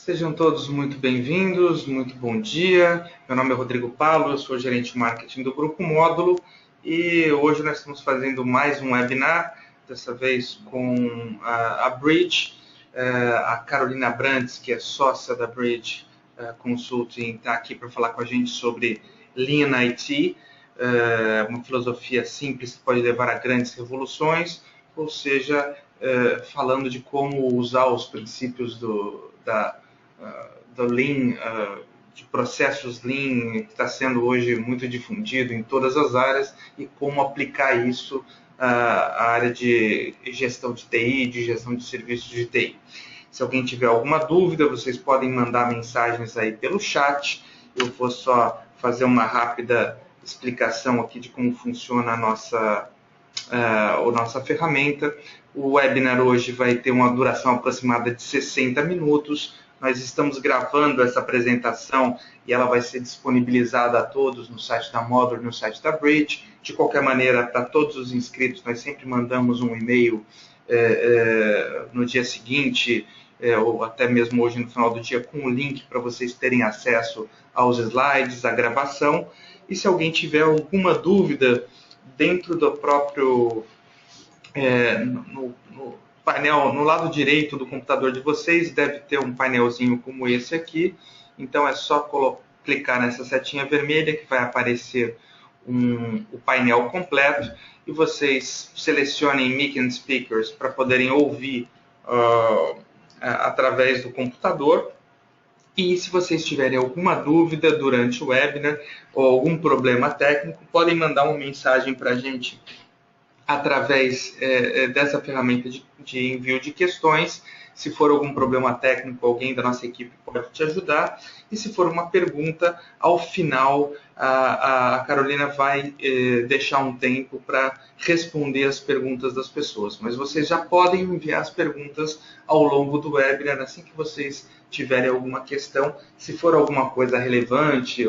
Sejam todos muito bem-vindos, muito bom dia. Meu nome é Rodrigo Paulo, eu sou gerente de marketing do Grupo Módulo e hoje nós estamos fazendo mais um webinar, dessa vez com a Bridge. A Carolina Brandes, que é sócia da Bridge Consulting, está aqui para falar com a gente sobre Lean IT, uma filosofia simples que pode levar a grandes revoluções, ou seja, falando de como usar os princípios do Lean, de processos Lean, que está sendo hoje muito difundido em todas as áreas, e como aplicar isso à área de gestão de TI, de gestão de serviços de TI. Se alguém tiver alguma dúvida, vocês podem mandar mensagens aí pelo chat. Eu vou só fazer uma rápida explicação aqui de como funciona a nossa ferramenta. O webinar hoje vai ter uma duração aproximada de 60 minutos. Nós estamos gravando essa apresentação e ela vai ser disponibilizada a todos no site da Módulo e no site da Bridge. De qualquer maneira, para todos os inscritos, nós sempre mandamos um e-mail no dia seguinte, ou até mesmo hoje no final do dia, com o link para vocês terem acesso aos slides, à gravação. E se alguém tiver alguma dúvida dentro do próprio no painel, no lado direito do computador de vocês, deve ter um painelzinho como esse aqui. Então é só clicar nessa setinha vermelha que vai aparecer o painel completo e vocês selecionem Mic and Speakers para poderem ouvir através do computador. E se vocês tiverem alguma dúvida durante o webinar ou algum problema técnico, podem mandar uma mensagem para a gente através dessa ferramenta de envio de questões. Se for algum problema técnico, alguém da nossa equipe pode te ajudar. E se for uma pergunta, ao final a Carolina vai deixar um tempo para responder as perguntas das pessoas. Mas vocês já podem enviar as perguntas ao longo do webinar, assim que vocês tiverem alguma questão. Se for alguma coisa relevante,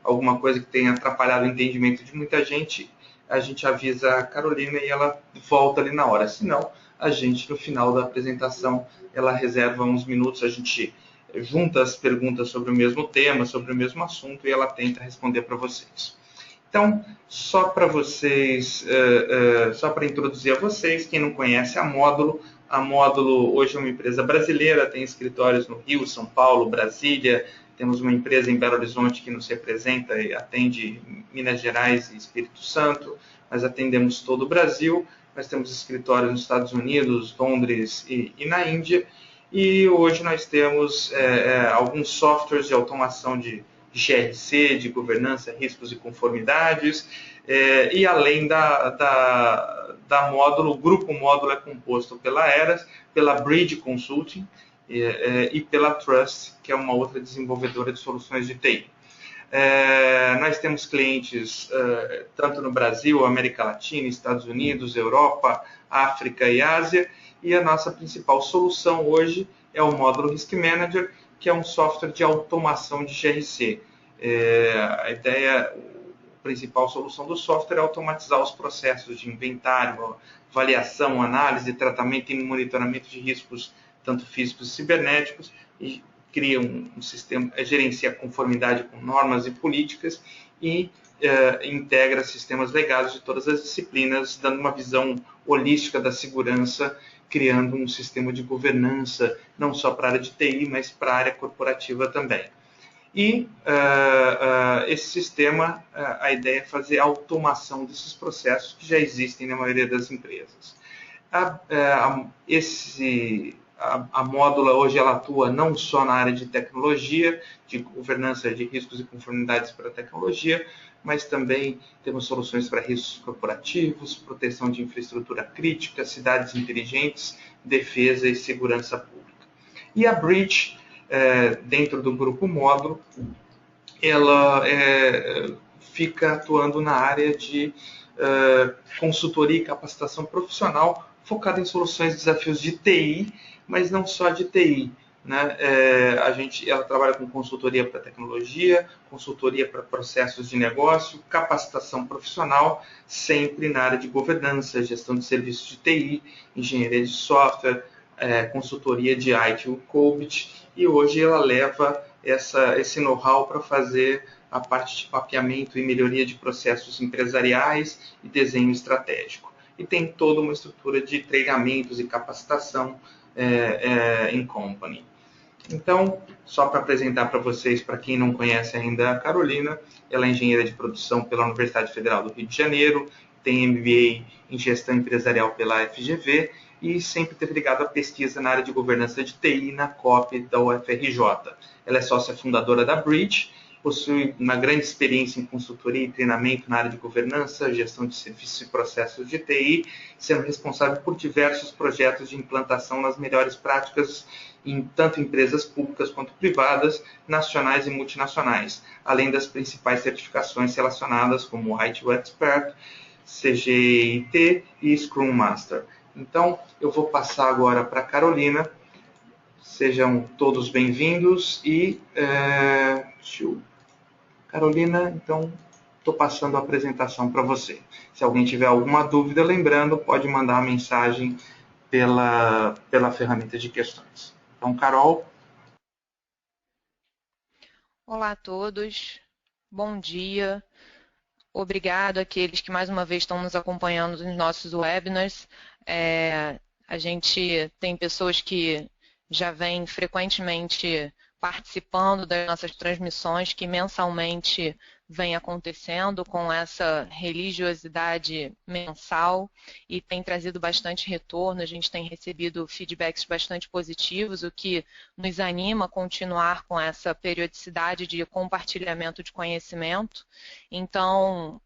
alguma coisa que tenha atrapalhado o entendimento de muita gente, a gente avisa a Carolina e ela volta ali na hora. Se não, a gente, no final da apresentação, ela reserva uns minutos, a gente junta as perguntas sobre o mesmo tema, sobre o mesmo assunto, e ela tenta responder para vocês. Então, só para vocês, só para introduzir a vocês, quem não conhece a Módulo hoje é uma empresa brasileira, tem escritórios no Rio, São Paulo, Brasília. Temos uma empresa em Belo Horizonte que nos representa e atende Minas Gerais e Espírito Santo. Nós atendemos todo o Brasil. Nós temos escritórios nos Estados Unidos, Londres e na Índia. E hoje nós temos alguns softwares de automação de GRC, de governança, riscos e conformidades. E além da Módulo, o Grupo Módulo é composto pela Eras, pela Bridge Consulting, e pela Trust, que é uma outra desenvolvedora de soluções de TI. Nós temos clientes tanto no Brasil, América Latina, Estados Unidos, Europa, África e Ásia, e a nossa principal solução hoje é o Módulo Risk Manager, que é um software de automação de GRC. A principal solução do software é automatizar os processos de inventário, avaliação, análise, tratamento e monitoramento de riscos tanto físicos e cibernéticos, e cria um sistema, gerencia a conformidade com normas e políticas e integra sistemas legados de todas as disciplinas, dando uma visão holística da segurança, criando um sistema de governança, não só para a área de TI, mas para a área corporativa também. E esse sistema, a ideia é fazer a automação desses processos que já existem na maioria das empresas. A Módula hoje ela atua não só na área de tecnologia, de governança de riscos e conformidades para a tecnologia, mas também temos soluções para riscos corporativos, proteção de infraestrutura crítica, cidades inteligentes, defesa e segurança pública. E a Bridge, dentro do Grupo Módulo, ela fica atuando na área de consultoria e capacitação profissional, focada em soluções e desafios de TI, mas não só de TI. Né? Ela trabalha com consultoria para tecnologia, consultoria para processos de negócio, capacitação profissional, sempre na área de governança, gestão de serviços de TI, engenharia de software, consultoria de IT Ucobit, e hoje ela leva esse know-how para fazer a parte de mapeamento e melhoria de processos empresariais e desenho estratégico. E tem toda uma estrutura de treinamentos e capacitação em company. Então, só para apresentar para vocês, para quem não conhece ainda a Carolina, ela é engenheira de produção pela Universidade Federal do Rio de Janeiro, tem MBA em gestão empresarial pela FGV e sempre esteve ligada à pesquisa na área de governança de TI na COP da UFRJ. Ela é sócia fundadora da Bridge, possui uma grande experiência em consultoria e treinamento na área de governança, gestão de serviços e processos de TI, sendo responsável por diversos projetos de implantação nas melhores práticas em tanto empresas públicas quanto privadas, nacionais e multinacionais, além das principais certificações relacionadas como IT Expert, CGIT e Scrum Master. Então, eu vou passar agora para a Carolina. Sejam todos bem-vindos e... Carolina, então, estou passando a apresentação para você. Se alguém tiver alguma dúvida, lembrando, pode mandar uma mensagem pela ferramenta de questões. Então, Carol. Olá a todos, bom dia. Obrigado àqueles que mais uma vez estão nos acompanhando nos nossos webinars. A gente tem pessoas que já vêm frequentemente participando das nossas transmissões, que mensalmente vem acontecendo com essa religiosidade mensal e tem trazido bastante retorno. A gente tem recebido feedbacks bastante positivos, o que nos anima a continuar com essa periodicidade de compartilhamento de conhecimento. Então,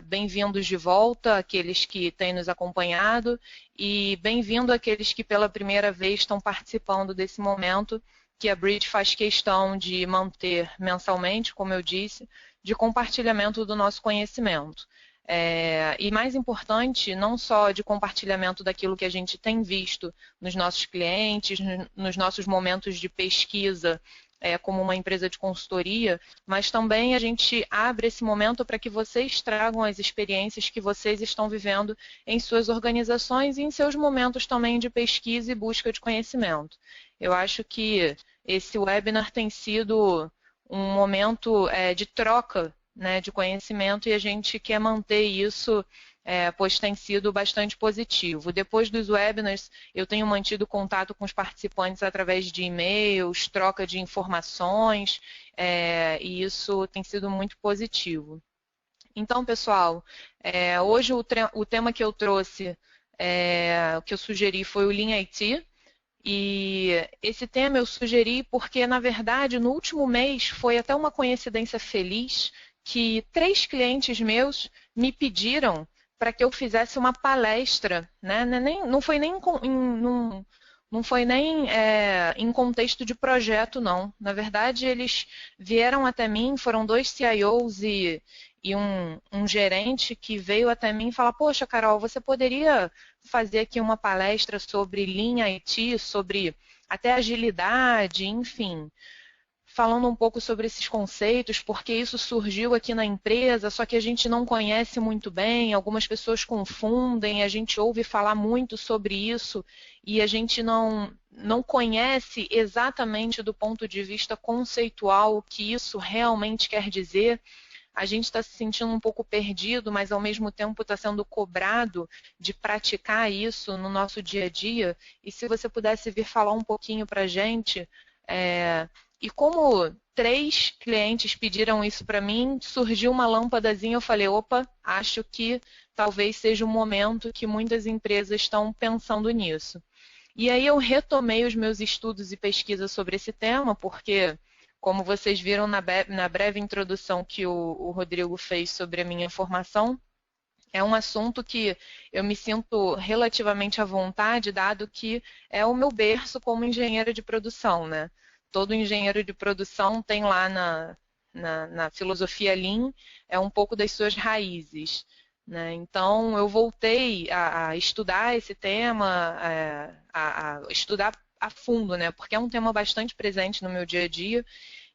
bem-vindos de volta aqueles que têm nos acompanhado e bem-vindo aqueles que pela primeira vez estão participando desse momento que a Bridge faz questão de manter mensalmente, como eu disse, de compartilhamento do nosso conhecimento. E mais importante, não só de compartilhamento daquilo que a gente tem visto nos nossos clientes, nos nossos momentos de pesquisa, como uma empresa de consultoria, mas também a gente abre esse momento para que vocês tragam as experiências que vocês estão vivendo em suas organizações e em seus momentos também de pesquisa e busca de conhecimento. Eu acho que esse webinar tem sido um momento de troca, né, de conhecimento e a gente quer manter isso, pois tem sido bastante positivo. Depois dos webinars, eu tenho mantido contato com os participantes através de e-mails, troca de informações, e isso tem sido muito positivo. Então, pessoal, hoje o tema que eu trouxe, que eu sugeri foi o Lean IT, e esse tema eu sugeri porque, na verdade, no último mês foi até uma coincidência feliz que 3 clientes meus me pediram para que eu fizesse uma palestra, né? Não foi nem em contexto de projeto, não. Na verdade, eles vieram até mim, foram 2 CIOs e um gerente que veio até mim e falou: poxa, Carol, você poderia fazer aqui uma palestra sobre Lean IT, sobre até agilidade, enfim, falando um pouco sobre esses conceitos, porque isso surgiu aqui na empresa, só que a gente não conhece muito bem, algumas pessoas confundem, a gente ouve falar muito sobre isso e a gente não conhece exatamente do ponto de vista conceitual o que isso realmente quer dizer. A gente está se sentindo um pouco perdido, mas ao mesmo tempo está sendo cobrado de praticar isso no nosso dia a dia. E se você pudesse vir falar um pouquinho para a gente, e como 3 clientes pediram isso para mim, surgiu uma lâmpadazinha, eu falei, opa, acho que talvez seja o momento que muitas empresas estão pensando nisso. E aí eu retomei os meus estudos e pesquisas sobre esse tema, porque, como vocês viram na breve introdução que o Rodrigo fez sobre a minha formação, é um assunto que eu me sinto relativamente à vontade, dado que é o meu berço como engenheira de produção, né? Todo engenheiro de produção tem lá na filosofia Lean, um pouco das suas raízes, né? Então, eu voltei a estudar esse tema, a estudar a fundo, né? Porque é um tema bastante presente no meu dia a dia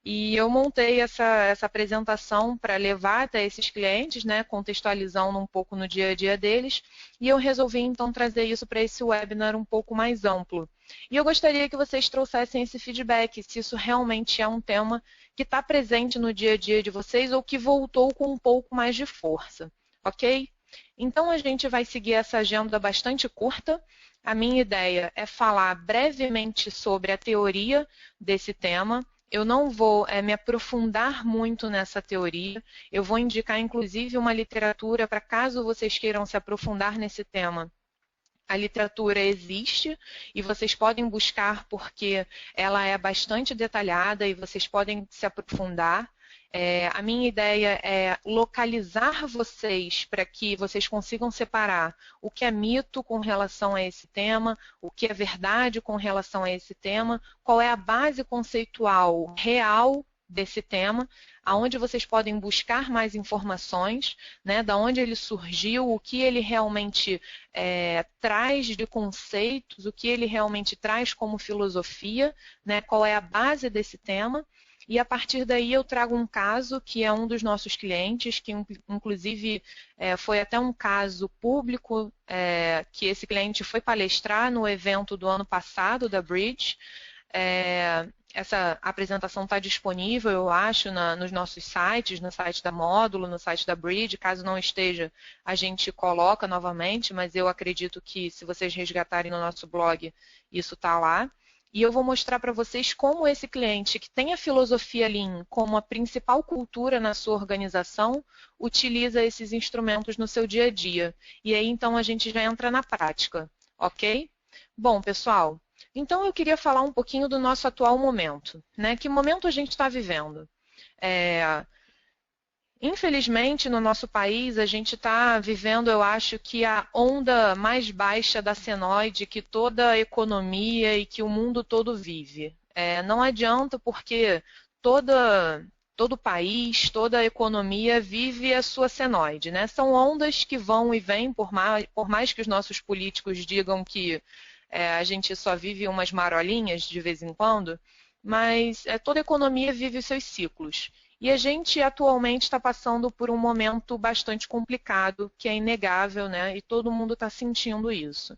E eu montei essa apresentação para levar até esses clientes, né, contextualizando um pouco no dia a dia deles, e eu resolvi então trazer isso para esse webinar um pouco mais amplo. E eu gostaria que vocês trouxessem esse feedback, se isso realmente é um tema que está presente no dia a dia de vocês ou que voltou com um pouco mais de força, ok? Então a gente vai seguir essa agenda bastante curta. A minha ideia é falar brevemente sobre a teoria desse tema. Eu não vou me aprofundar muito nessa teoria, eu vou indicar inclusive uma literatura para caso vocês queiram se aprofundar nesse tema. A literatura existe e vocês podem buscar porque ela é bastante detalhada e vocês podem se aprofundar. A minha ideia é localizar vocês para que vocês consigam separar o que é mito com relação a esse tema, o que é verdade com relação a esse tema, qual é a base conceitual real desse tema, aonde vocês podem buscar mais informações, né, da onde ele surgiu, o que ele realmente traz de conceitos, o que ele realmente traz como filosofia, né, qual é a base desse tema. E a partir daí eu trago um caso que é um dos nossos clientes, que inclusive foi até um caso público, que esse cliente foi palestrar no evento do ano passado da Bridge. Essa apresentação está disponível, eu acho, nos nossos sites, no site da Módulo, no site da Bridge. Caso não esteja, a gente coloca novamente, mas eu acredito que se vocês resgatarem no nosso blog, isso está lá. E eu vou mostrar para vocês como esse cliente, que tem a filosofia Lean como a principal cultura na sua organização, utiliza esses instrumentos no seu dia a dia. E aí, então, a gente já entra na prática, ok? Bom, pessoal, então eu queria falar um pouquinho do nosso atual momento, né? Que momento a gente está vivendo? Infelizmente, no nosso país, a gente está vivendo, eu acho, que a onda mais baixa da senoide que toda a economia e que o mundo todo vive. Não adianta porque todo país, toda a economia vive a sua senoide, né? São ondas que vão e vêm, por mais que os nossos políticos digam que a gente só vive umas marolinhas de vez em quando, mas toda economia vive os seus ciclos. E a gente atualmente está passando por um momento bastante complicado, que é inegável, né? E todo mundo está sentindo isso.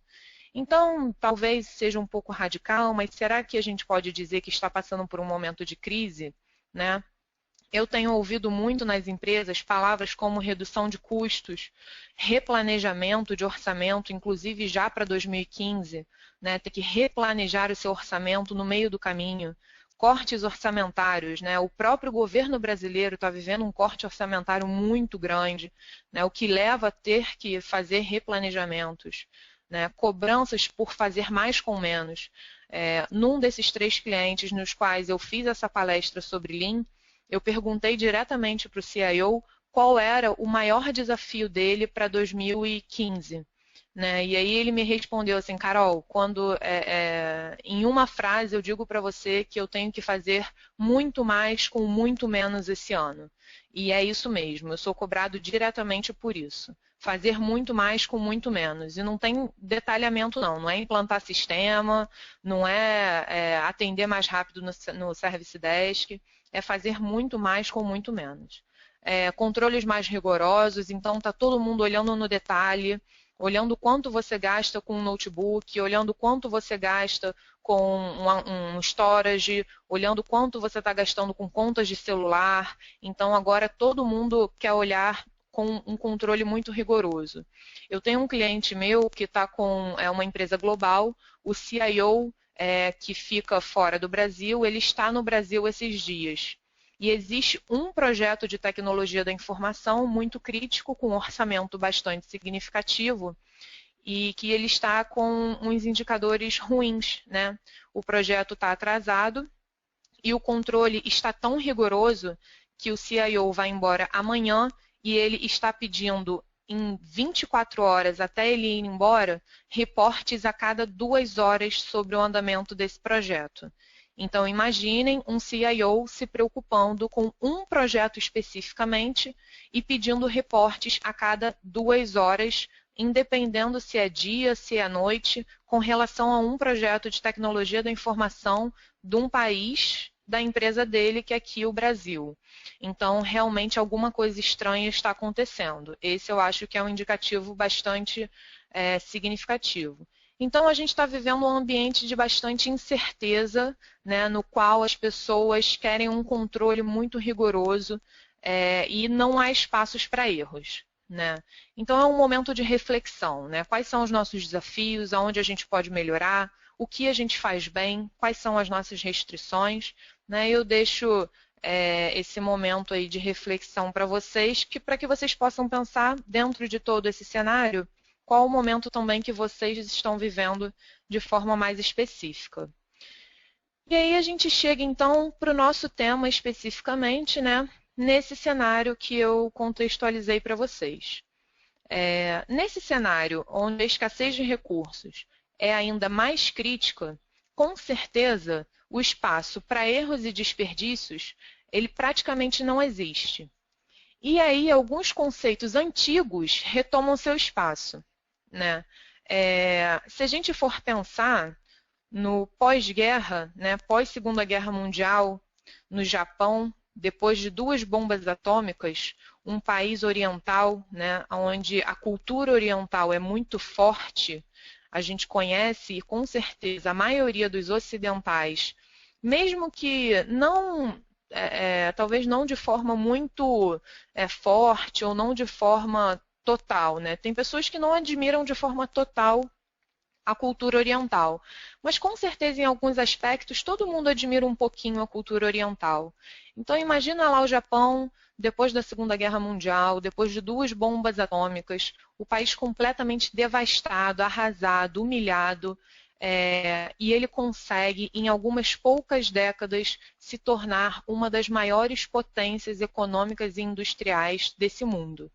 Então, talvez seja um pouco radical, mas será que a gente pode dizer que está passando por um momento de crise, né? Eu tenho ouvido muito nas empresas palavras como redução de custos, replanejamento de orçamento, inclusive já para 2015, né? Ter que replanejar o seu orçamento no meio do caminho. Cortes orçamentários, né? O próprio governo brasileiro está vivendo um corte orçamentário muito grande, né? O que leva a ter que fazer replanejamentos, né? Cobranças por fazer mais com menos. Num desses 3 clientes nos quais eu fiz essa palestra sobre Lean, eu perguntei diretamente para o CIO qual era o maior desafio dele para 2015. Né? E aí ele me respondeu assim, Carol, quando em uma frase eu digo para você que eu tenho que fazer muito mais com muito menos esse ano. E é isso mesmo, eu sou cobrado diretamente por isso. Fazer muito mais com muito menos. E não tem detalhamento não é implantar sistema, não é atender mais rápido no Service Desk, é fazer muito mais com muito menos. Controles mais rigorosos, então está todo mundo olhando no detalhe, olhando quanto você gasta com um notebook, olhando quanto você gasta com um storage, olhando quanto você está gastando com contas de celular. Então, agora todo mundo quer olhar com um controle muito rigoroso. Eu tenho um cliente meu que está com uma empresa global, o CIO, que fica fora do Brasil, ele está no Brasil esses dias. E existe um projeto de tecnologia da informação muito crítico, com um orçamento bastante significativo, e que ele está com uns indicadores ruins, né? O projeto está atrasado e o controle está tão rigoroso que o CIO vai embora amanhã e ele está pedindo em 24 horas até ele ir embora, reportes a cada 2 horas sobre o andamento desse projeto. Então, imaginem um CIO se preocupando com um projeto especificamente e pedindo reportes a cada 2 horas, independendo se é dia, se é noite, com relação a um projeto de tecnologia da informação de um país da empresa dele, que é aqui o Brasil. Então, realmente, alguma coisa estranha está acontecendo. Esse eu acho que é um indicativo bastante significativo. Então, a gente está vivendo um ambiente de bastante incerteza, né, no qual as pessoas querem um controle muito rigoroso e não há espaços para erros. Né? Então, é um momento de reflexão. Né? Quais são os nossos desafios, aonde a gente pode melhorar, o que a gente faz bem, quais são as nossas restrições. Né? Eu deixo esse momento aí de reflexão para vocês, para que vocês possam pensar, dentro de todo esse cenário, qual o momento também que vocês estão vivendo de forma mais específica. E aí a gente chega então para o nosso tema especificamente, né, nesse cenário que eu contextualizei para vocês. Nesse cenário onde a escassez de recursos é ainda mais crítica, com certeza o espaço para erros e desperdícios ele praticamente não existe. E aí alguns conceitos antigos retomam seu espaço. Né? Se a gente for pensar no pós-guerra, né, pós-Segunda Guerra Mundial, no Japão, depois de 2 bombas atômicas, um país oriental, né, onde a cultura oriental é muito forte, a gente conhece e com certeza a maioria dos ocidentais, mesmo que não, talvez não de forma muito forte ou não de forma total, né? Tem pessoas que não admiram de forma total a cultura oriental, mas com certeza em alguns aspectos todo mundo admira um pouquinho a cultura oriental. Então imagina lá o Japão, depois da Segunda Guerra Mundial, depois de 2 bombas atômicas, o país completamente devastado, arrasado, humilhado, e ele consegue, em algumas poucas décadas, se tornar uma das maiores potências econômicas e industriais desse mundo.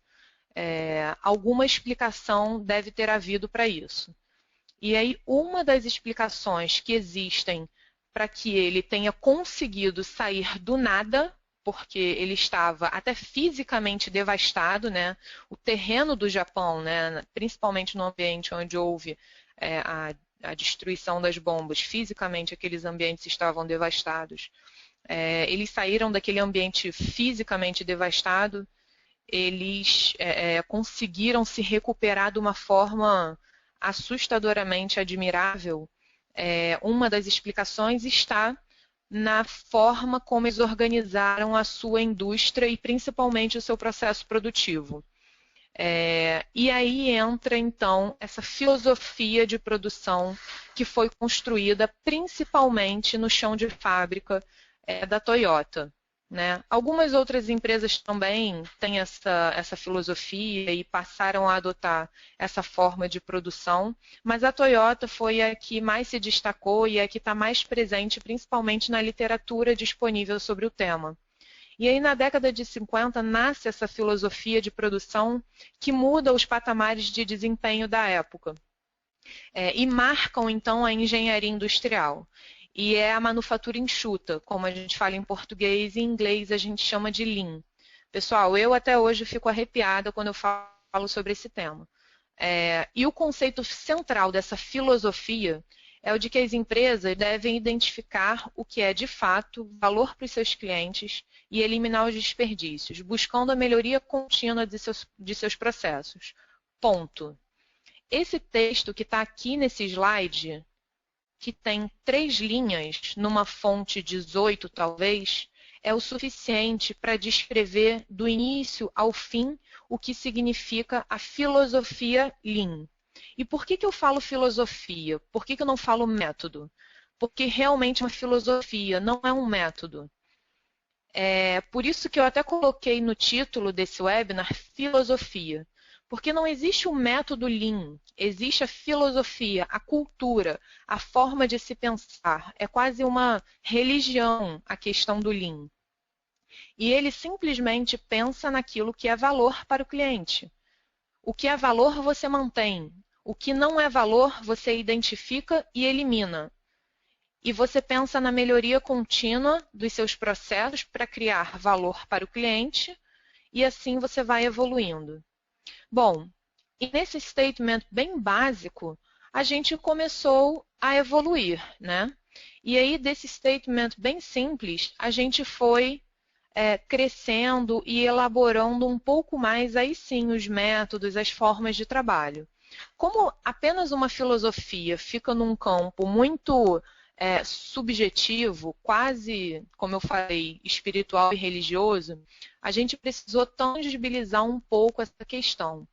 Alguma explicação deve ter havido para isso. E aí, uma das explicações que existem para que ele tenha conseguido sair do nada, porque ele estava até fisicamente devastado, né? O terreno do Japão, né? Principalmente no ambiente onde houve a destruição das bombas, fisicamente aqueles ambientes estavam devastados. Eles saíram daquele ambiente fisicamente devastado, eles conseguiram se recuperar de uma forma assustadoramente admirável. Uma das explicações está na forma como eles organizaram a sua indústria e principalmente o seu processo produtivo. E aí entra, então, essa filosofia de produção que foi construída principalmente no chão de fábrica da Toyota. Né? Algumas outras empresas também têm essa filosofia e passaram a adotar essa forma de produção, mas a Toyota foi a que mais se destacou e a que está mais presente, principalmente na literatura disponível sobre o tema. E aí, na década de 50, nasce essa filosofia de produção que muda os patamares de desempenho da época e marcam, então, a engenharia industrial. E é a manufatura enxuta, como a gente fala em português e em inglês a gente chama de Lean. Pessoal, eu até hoje fico arrepiada quando eu falo sobre esse tema. E o conceito central dessa filosofia é o de que as empresas devem identificar o que é de fato valor para os seus clientes e eliminar os desperdícios, buscando a melhoria contínua de seus processos. Ponto. Esse texto que está aqui nesse slide, que tem 3 linhas, numa fonte 18 talvez, é o suficiente para descrever do início ao fim o que significa a filosofia Lean. E por que eu falo filosofia? Por que eu não falo método? Porque realmente é uma filosofia, não é um método. Por isso que eu até coloquei no título desse webinar filosofia. Porque não existe um método Lean, existe a filosofia, a cultura, a forma de se pensar. É quase uma religião a questão do Lean. E ele simplesmente pensa naquilo que é valor para o cliente. O que é valor você mantém. O que não é valor você identifica e elimina. E você pensa na melhoria contínua dos seus processos para criar valor para o cliente e assim você vai evoluindo. Bom, e nesse statement bem básico, a gente começou a evoluir, né? E aí, desse statement bem simples, a gente foi crescendo e elaborando um pouco mais, aí sim, os métodos, as formas de trabalho. Como apenas uma filosofia fica num campo muito subjetivo, quase, como eu falei, espiritual e religioso, a gente precisou tangibilizar um pouco essa questão.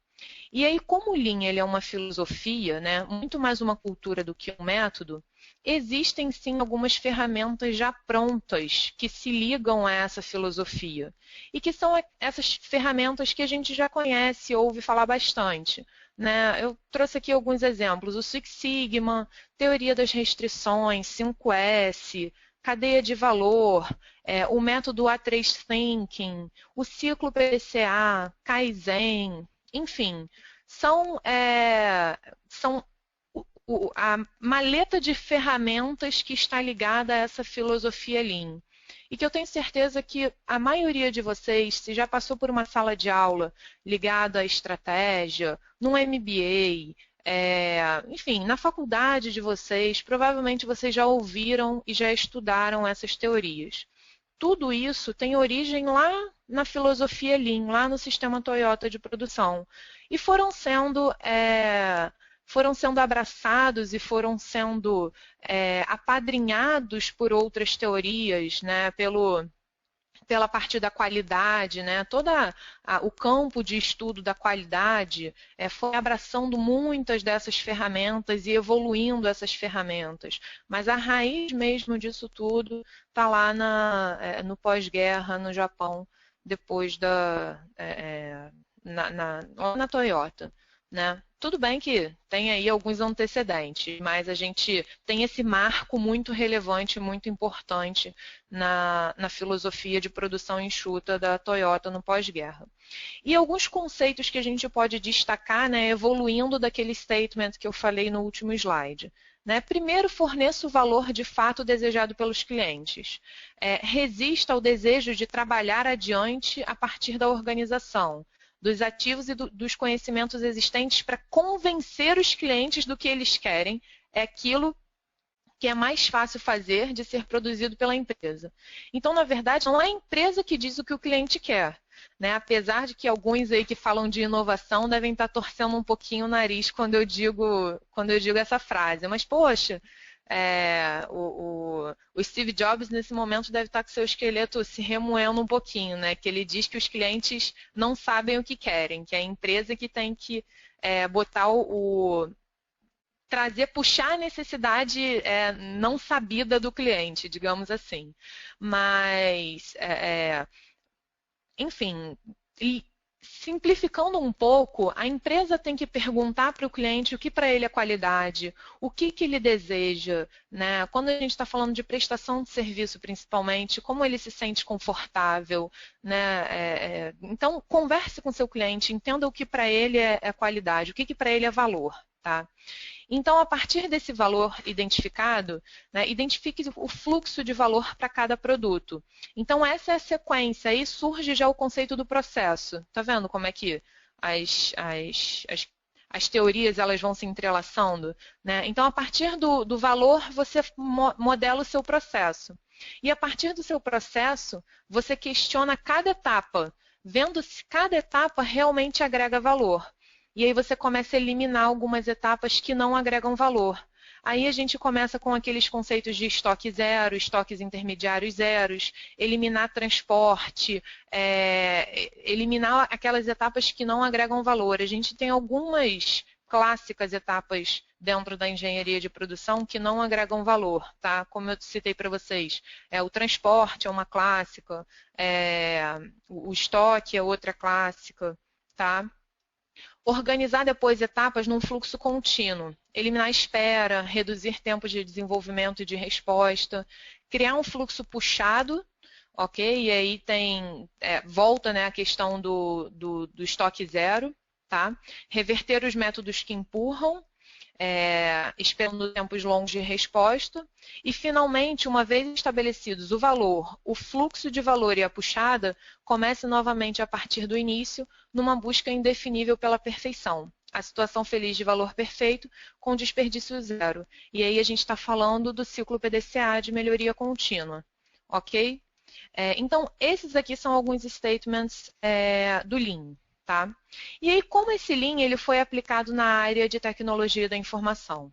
E aí, como o Lean ele é uma filosofia, né, muito mais uma cultura do que um método, existem sim algumas ferramentas já prontas que se ligam a essa filosofia. E que são essas ferramentas que a gente já conhece, ouve falar bastante. Né? Eu trouxe aqui alguns exemplos: o Six Sigma, teoria das restrições, 5S, cadeia de valor, o método A3 Thinking, o ciclo PDCA, Kaizen, enfim, são a maleta de ferramentas que está ligada a essa filosofia Lean. E que eu tenho certeza que a maioria de vocês, se já passou por uma sala de aula ligada à estratégia, num MBA, enfim, na faculdade de vocês, provavelmente vocês já ouviram e já estudaram essas teorias. Tudo isso tem origem lá na filosofia Lean, lá no sistema Toyota de produção. E foram sendo abraçados e foram sendo apadrinhados por outras teorias, né, pela parte da qualidade, né? Todo o campo de estudo da qualidade foi abraçando muitas dessas ferramentas e evoluindo essas ferramentas. Mas a raiz mesmo disso tudo está lá no pós-guerra, no Japão, depois lá na Toyota. Né? Tudo bem que tem aí alguns antecedentes, mas a gente tem esse marco muito relevante, muito importante na filosofia de produção enxuta da Toyota no pós-guerra. E alguns conceitos que a gente pode destacar, né, evoluindo daquele statement que eu falei no último slide. Né? Primeiro, forneça o valor de fato desejado pelos clientes. Resista ao desejo de trabalhar adiante a partir da organização, dos ativos e dos conhecimentos existentes para convencer os clientes do que eles querem, é aquilo que é mais fácil fazer de ser produzido pela empresa. Então, na verdade, não é a empresa que diz o que o cliente quer. Né? Apesar de que alguns aí que falam de inovação devem estar torcendo um pouquinho o nariz quando eu digo essa frase. Mas, poxa, o Steve Jobs, nesse momento, deve estar com seu esqueleto se remoendo um pouquinho, né? Que ele diz que os clientes não sabem o que querem, que é a empresa que tem que botar puxar a necessidade não sabida do cliente, digamos assim. Mas, enfim, simplificando um pouco, a empresa tem que perguntar para o cliente o que para ele é qualidade, o que ele deseja, né? Quando a gente está falando de prestação de serviço, principalmente, como ele se sente confortável, né? Então, converse com seu cliente, entenda o que para ele é qualidade, o que para ele é valor, tá? Então, a partir desse valor identificado, né, identifique o fluxo de valor para cada produto. Então, essa é a sequência. Aí surge já o conceito do processo. Está vendo como é que as teorias elas vão se entrelaçando? Né? Então, a partir do valor, você modela o seu processo. E a partir do seu processo, você questiona cada etapa, vendo se cada etapa realmente agrega valor. E aí você começa a eliminar algumas etapas que não agregam valor. Aí a gente começa com aqueles conceitos de estoque zero, estoques intermediários zeros, eliminar transporte, eliminar aquelas etapas que não agregam valor. A gente tem algumas clássicas etapas dentro da engenharia de produção que não agregam valor, tá? Como eu citei para vocês, o transporte é uma clássica, o estoque é outra clássica, tá? Organizar depois etapas num fluxo contínuo, eliminar a espera, reduzir tempo de desenvolvimento e de resposta, criar um fluxo puxado, ok? E aí volta, né, a questão do estoque zero, tá? Reverter os métodos que empurram, esperando tempos longos de resposta. E, finalmente, uma vez estabelecidos o valor, o fluxo de valor e a puxada, comece novamente a partir do início, numa busca indefinível pela perfeição. a situação feliz de valor perfeito com desperdício zero. E aí a gente está falando do ciclo PDCA de melhoria contínua, ok? Então, esses aqui são alguns statements do Lean. Tá? E aí, como esse Lean ele foi aplicado na área de tecnologia da informação?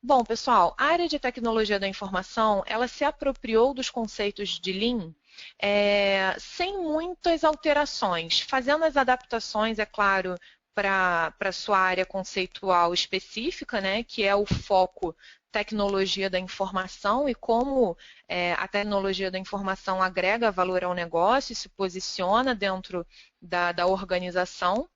Bom, pessoal, a área de tecnologia da informação, ela se apropriou dos conceitos de Lean sem muitas alterações, fazendo as adaptações, é claro, para a sua área conceitual específica, né, que é o foco tecnologia da informação e como a tecnologia da informação agrega valor ao negócio e se posiciona dentro da organização.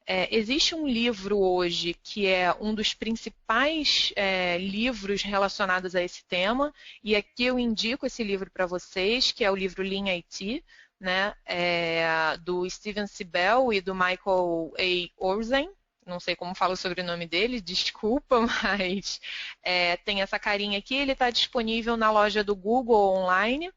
Existe um livro hoje que é um dos principais livros relacionados a esse tema, e aqui eu indico esse livro para vocês, que é o livro Lean IT, né, do Steven Siebel e do Michael A. Orzen. Não sei como falo o sobrenome dele, desculpa, mas tem essa carinha aqui. Ele está disponível na loja do Google online.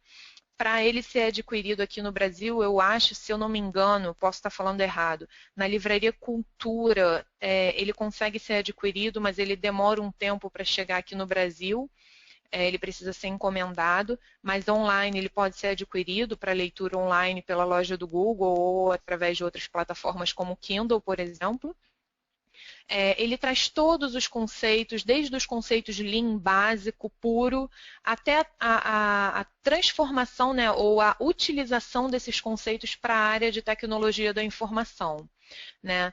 Para ele ser adquirido aqui no Brasil, eu acho, se eu não me engano, posso estar falando errado, na Livraria Cultura ele consegue ser adquirido, mas ele demora um tempo para chegar aqui no Brasil. Ele precisa ser encomendado, mas online ele pode ser adquirido para leitura online pela loja do Google ou através de outras plataformas como o Kindle, por exemplo. Ele traz todos os conceitos, desde os conceitos de Lean básico, puro, até a transformação, né, ou a utilização desses conceitos para a área de tecnologia da informação, né?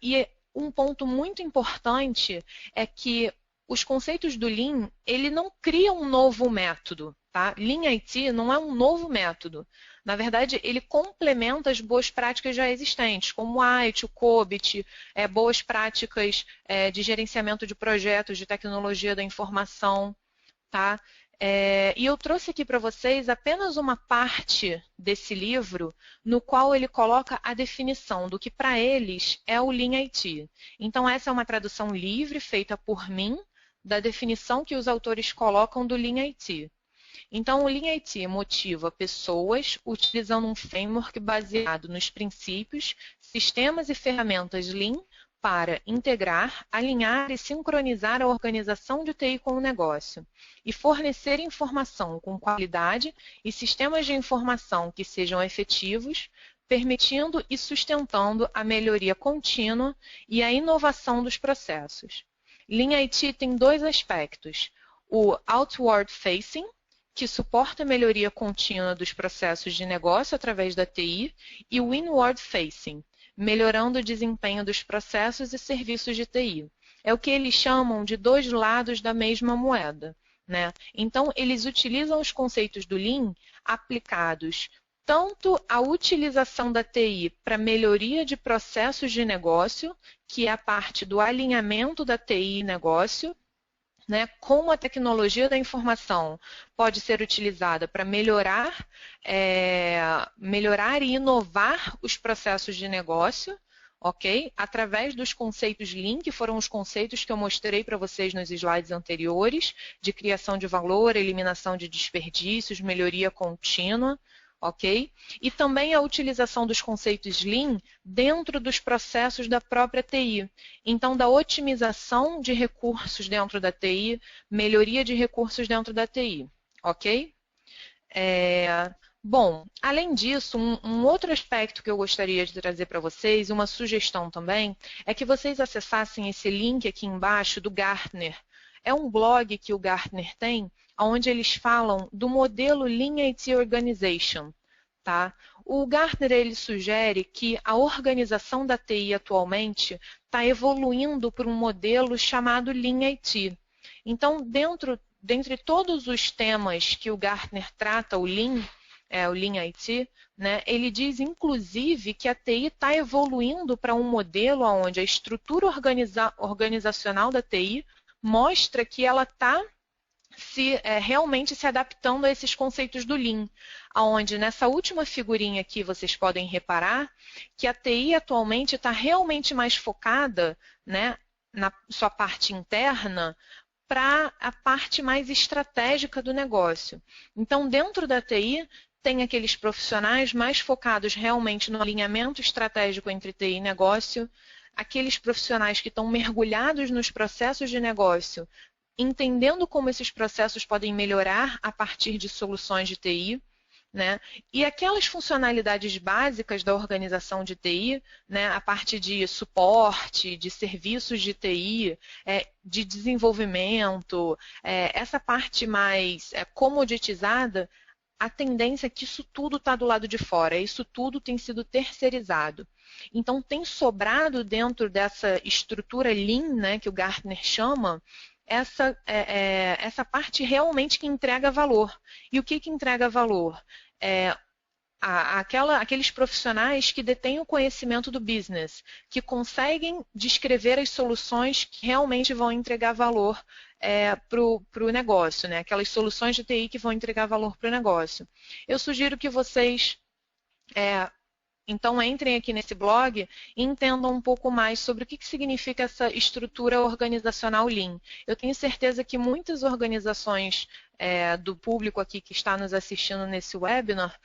E um ponto muito importante é que os conceitos do Lean, ele não cria um novo método, tá? Lean IT não é um novo método. Na verdade, ele complementa as boas práticas já existentes, como o AIT, o COBIT, boas práticas de gerenciamento de projetos, de tecnologia da informação, tá? E eu trouxe aqui para vocês apenas uma parte desse livro, no qual ele coloca a definição do que para eles é o Lean IT. Então, essa é uma tradução livre, feita por mim, da definição que os autores colocam do Lean IT. Então, o Lean IT motiva pessoas utilizando um framework baseado nos princípios, sistemas e ferramentas Lean para integrar, alinhar e sincronizar a organização de TI com o negócio e fornecer informação com qualidade e sistemas de informação que sejam efetivos, permitindo e sustentando a melhoria contínua e a inovação dos processos. Lean IT tem dois aspectos: o outward facing, que suporta a melhoria contínua dos processos de negócio através da TI, e o inward facing, melhorando o desempenho dos processos e serviços de TI. É o que eles chamam de dois lados da mesma moeda, né? Então, eles utilizam os conceitos do Lean aplicados tanto à utilização da TI para melhoria de processos de negócio, que é a parte do alinhamento da TI e negócio, né, como a tecnologia da informação pode ser utilizada para melhorar e inovar os processos de negócio, ok? Através dos conceitos Lean, que foram os conceitos que eu mostrei para vocês nos slides anteriores, de criação de valor, eliminação de desperdícios, melhoria contínua, ok? E também a utilização dos conceitos Lean dentro dos processos da própria TI. Então, da otimização de recursos dentro da TI, melhoria de recursos dentro da TI, ok? Bom, além disso, um outro aspecto que eu gostaria de trazer para vocês, uma sugestão também, é que vocês acessassem esse link aqui embaixo do Gartner. É um blog que o Gartner tem, onde eles falam do modelo Lean IT Organization. Tá? O Gartner ele sugere que a organização da TI atualmente está evoluindo para um modelo chamado Lean IT. Então, dentre todos os temas que o Gartner trata, o Lean IT, né, ele diz, inclusive, que a TI está evoluindo para um modelo onde a estrutura organizacional da TI mostra que ela está realmente se adaptando a esses conceitos do Lean, onde nessa última figurinha aqui vocês podem reparar que a TI atualmente está realmente mais focada, né, na sua parte interna para a parte mais estratégica do negócio. Então, dentro da TI, tem aqueles profissionais mais focados realmente no alinhamento estratégico entre TI e negócio, aqueles profissionais que estão mergulhados nos processos de negócio, entendendo como esses processos podem melhorar a partir de soluções de TI, né? E aquelas funcionalidades básicas da organização de TI, né? A parte de suporte, de serviços de TI, de desenvolvimento, essa parte mais comoditizada, a tendência é que isso tudo está do lado de fora, isso tudo tem sido terceirizado. Então, tem sobrado dentro dessa estrutura Lean, né, que o Gartner chama, essa parte realmente que entrega valor. E o que entrega valor? Aqueles profissionais que detêm o conhecimento do business, que conseguem descrever as soluções que realmente vão entregar valor para o negócio, né? Aquelas soluções de TI que vão entregar valor para o negócio. Eu sugiro que vocês então, entrem aqui nesse blog e entendam um pouco mais sobre o que significa essa estrutura organizacional Lean. Eu tenho certeza que muitas organizações do público aqui que está nos assistindo nesse webinar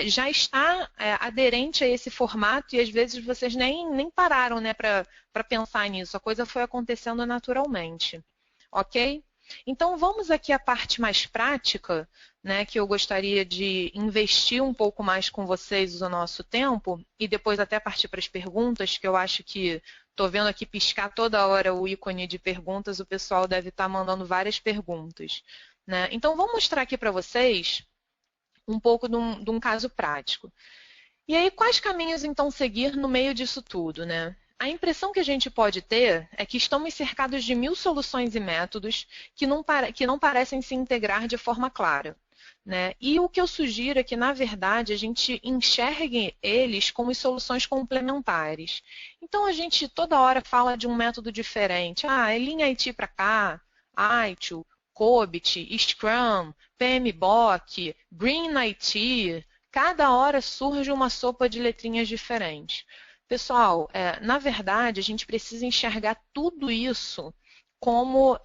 já está aderente a esse formato e às vezes vocês nem pararam, né, para pensar nisso. A coisa foi acontecendo naturalmente. Ok? Então, vamos aqui à parte mais prática, né, que eu gostaria de investir um pouco mais com vocês o nosso tempo e depois até partir para as perguntas, que eu acho que estou vendo aqui piscar toda hora o ícone de perguntas, o pessoal deve estar mandando várias perguntas, né? Então, vou mostrar aqui para vocês um pouco de um caso prático. E aí, quais caminhos, então, seguir no meio disso tudo, né? A impressão que a gente pode ter é que estamos cercados de 1000 soluções e métodos que não parecem se integrar de forma clara, né? E o que eu sugiro é que, na verdade, a gente enxergue eles como soluções complementares. Então, a gente toda hora fala de um método diferente. É Lean IT para cá, ITIL, COBIT, Scrum, PMBOK, Green IT. Cada hora surge uma sopa de letrinhas diferentes. Pessoal, na verdade, a gente precisa enxergar tudo isso como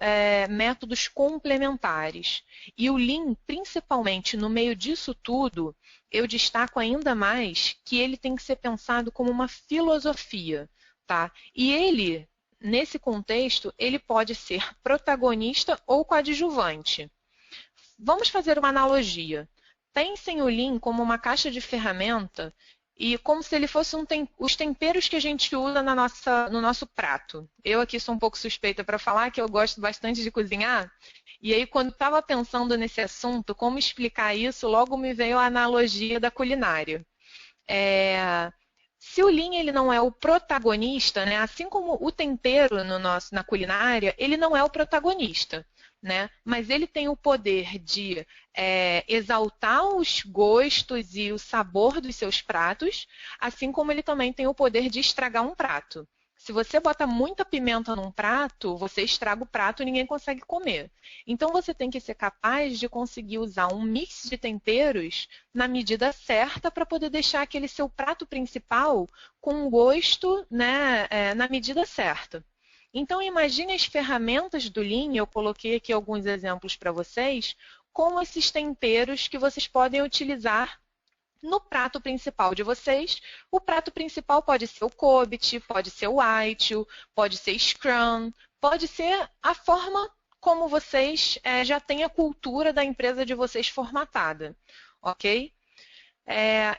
métodos complementares. E o Lean, principalmente no meio disso tudo, eu destaco ainda mais que ele tem que ser pensado como uma filosofia, tá? E ele, nesse contexto, ele pode ser protagonista ou coadjuvante. Vamos fazer uma analogia. Pensem o Lean como uma caixa de ferramenta e como se ele fosse os temperos que a gente usa no nosso prato. Eu aqui sou um pouco suspeita para falar que eu gosto bastante de cozinhar. E aí, quando estava pensando nesse assunto, como explicar isso, logo me veio a analogia da culinária. Se o Lean ele não é o protagonista, né, assim como o tempero na culinária, ele não é o protagonista. Né? Mas ele tem o poder de exaltar os gostos e o sabor dos seus pratos, assim como ele também tem o poder de estragar um prato. Se você bota muita pimenta num prato, você estraga o prato e ninguém consegue comer. Então você tem que ser capaz de conseguir usar um mix de temperos na medida certa para poder deixar aquele seu prato principal com um gosto, né, na medida certa. Então, imagine as ferramentas do Lean, eu coloquei aqui alguns exemplos para vocês, como esses temperos que vocês podem utilizar no prato principal de vocês. O prato principal pode ser o COBIT, pode ser o ITIL, pode ser Scrum, pode ser a forma como vocês já têm a cultura da empresa de vocês formatada, ok?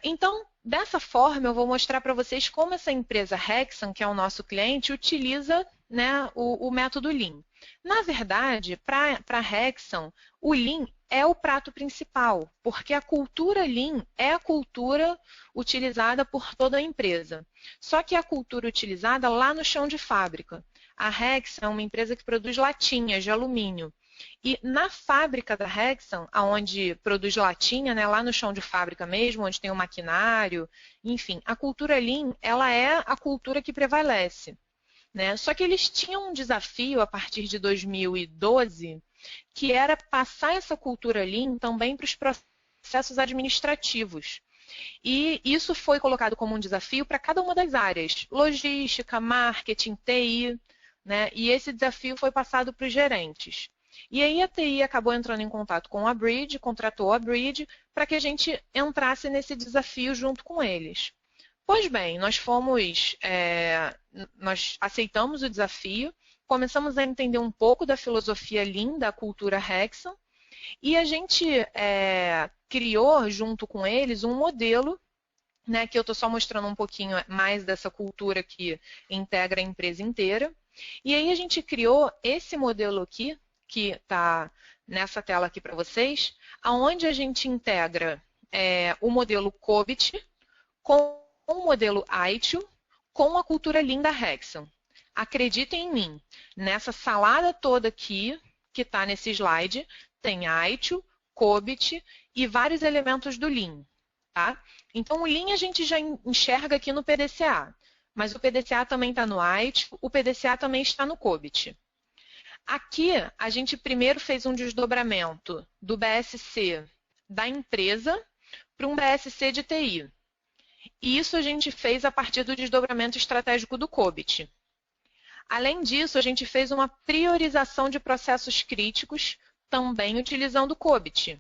Então, dessa forma, eu vou mostrar para vocês como essa empresa Hexam, que é o nosso cliente, utiliza, né, o método Lean. Na verdade, para a Hexam, o Lean é o prato principal, porque a cultura Lean é a cultura utilizada por toda a empresa. Só que é a cultura utilizada lá no chão de fábrica. A Hexam é uma empresa que produz latinhas de alumínio. E na fábrica da Hexam, onde produz latinha, né, lá no chão de fábrica mesmo, onde tem o maquinário, enfim, a cultura Lean, ela é a cultura que prevalece. Né? Só que eles tinham um desafio a partir de 2012, que era passar essa cultura Lean também para os processos administrativos. E isso foi colocado como um desafio para cada uma das áreas, logística, marketing, TI, né? E esse desafio foi passado para os gerentes. E aí a TI acabou entrando em contato com a Bridge, contratou a Bridge para que a gente entrasse nesse desafio junto com eles. Pois bem, nós aceitamos o desafio, começamos a entender um pouco da filosofia Lean, da cultura Hexagon, e a gente criou, junto com eles, um modelo, né, que eu estou só mostrando um pouquinho mais dessa cultura que integra a empresa inteira. E aí a gente criou esse modelo aqui, que está nessa tela aqui para vocês, onde a gente integra o modelo COBIT com o modelo ITIL, com a cultura Lean da Hexagon. Acreditem em mim, nessa salada toda aqui, que está nesse slide, tem ITIL, COBIT e vários elementos do Lean. Tá? Então, o Lean a gente já enxerga aqui no PDCA, mas o PDCA também está no ITIL, o PDCA também está no COBIT. Aqui, a gente primeiro fez um desdobramento do BSC da empresa para um BSC de TI. E isso a gente fez a partir do desdobramento estratégico do COBIT. Além disso, a gente fez uma priorização de processos críticos, também utilizando o COBIT.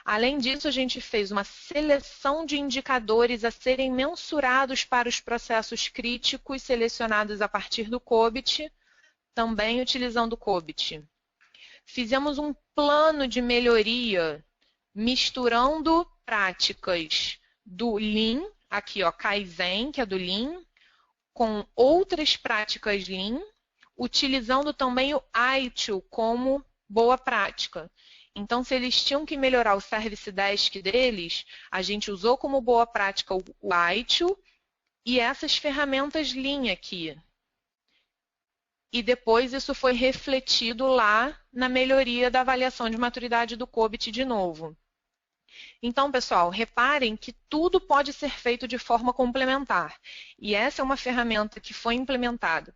Além disso, a gente fez uma seleção de indicadores a serem mensurados para os processos críticos selecionados a partir do COBIT, também utilizando o COBIT. Fizemos um plano de melhoria misturando práticas do Lean, aqui ó, Kaizen, que é do Lean, com outras práticas Lean, utilizando também o ITIL como boa prática. Então, se eles tinham que melhorar o Service Desk deles, a gente usou como boa prática o ITIL e essas ferramentas Lean aqui. E depois isso foi refletido lá na melhoria da avaliação de maturidade do COBIT de novo. Então, pessoal, reparem que tudo pode ser feito de forma complementar. E essa é uma ferramenta que foi implementada.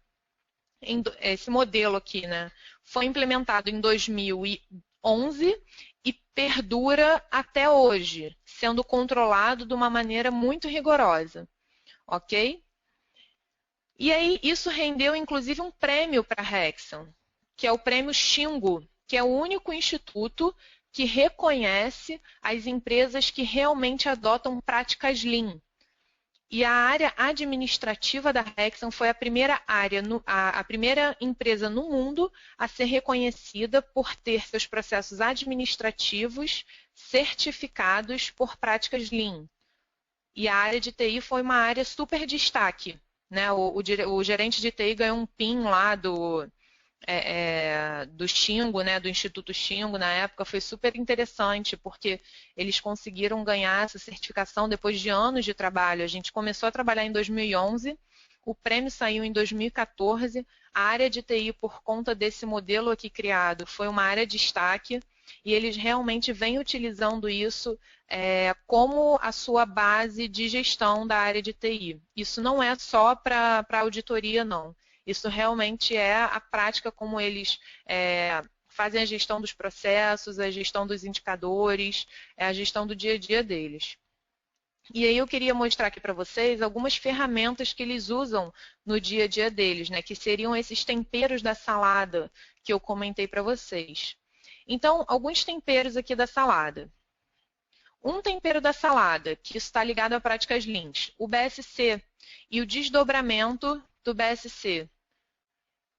Esse modelo aqui, né, foi implementado em 2011 e perdura até hoje, sendo controlado de uma maneira muito rigorosa. Ok? E aí, isso rendeu, inclusive, um prêmio para a Hexagon, que é o prêmio Xingu, que é o único instituto que reconhece as empresas que realmente adotam práticas Lean. E a área administrativa da Hexagon foi a primeira a primeira empresa no mundo a ser reconhecida por ter seus processos administrativos certificados por práticas Lean. E a área de TI foi uma área super destaque, né? O gerente de TI ganhou um PIN lá do Xingu, né, do Instituto Xingu, na época, foi super interessante, porque eles conseguiram ganhar essa certificação depois de anos de trabalho. A gente começou a trabalhar em 2011, o prêmio saiu em 2014, a área de TI, por conta desse modelo aqui criado, foi uma área de destaque, e eles realmente vêm utilizando isso como a sua base de gestão da área de TI. Isso não é só para auditoria, não. Isso realmente é a prática como eles fazem a gestão dos processos, a gestão dos indicadores, a gestão do dia a dia deles. E aí eu queria mostrar aqui para vocês algumas ferramentas que eles usam no dia a dia deles, né, que seriam esses temperos da salada que eu comentei para vocês. Então, alguns temperos aqui da salada. Um tempero da salada, que está ligado a práticas Lean, o BSC e o desdobramento do BSC.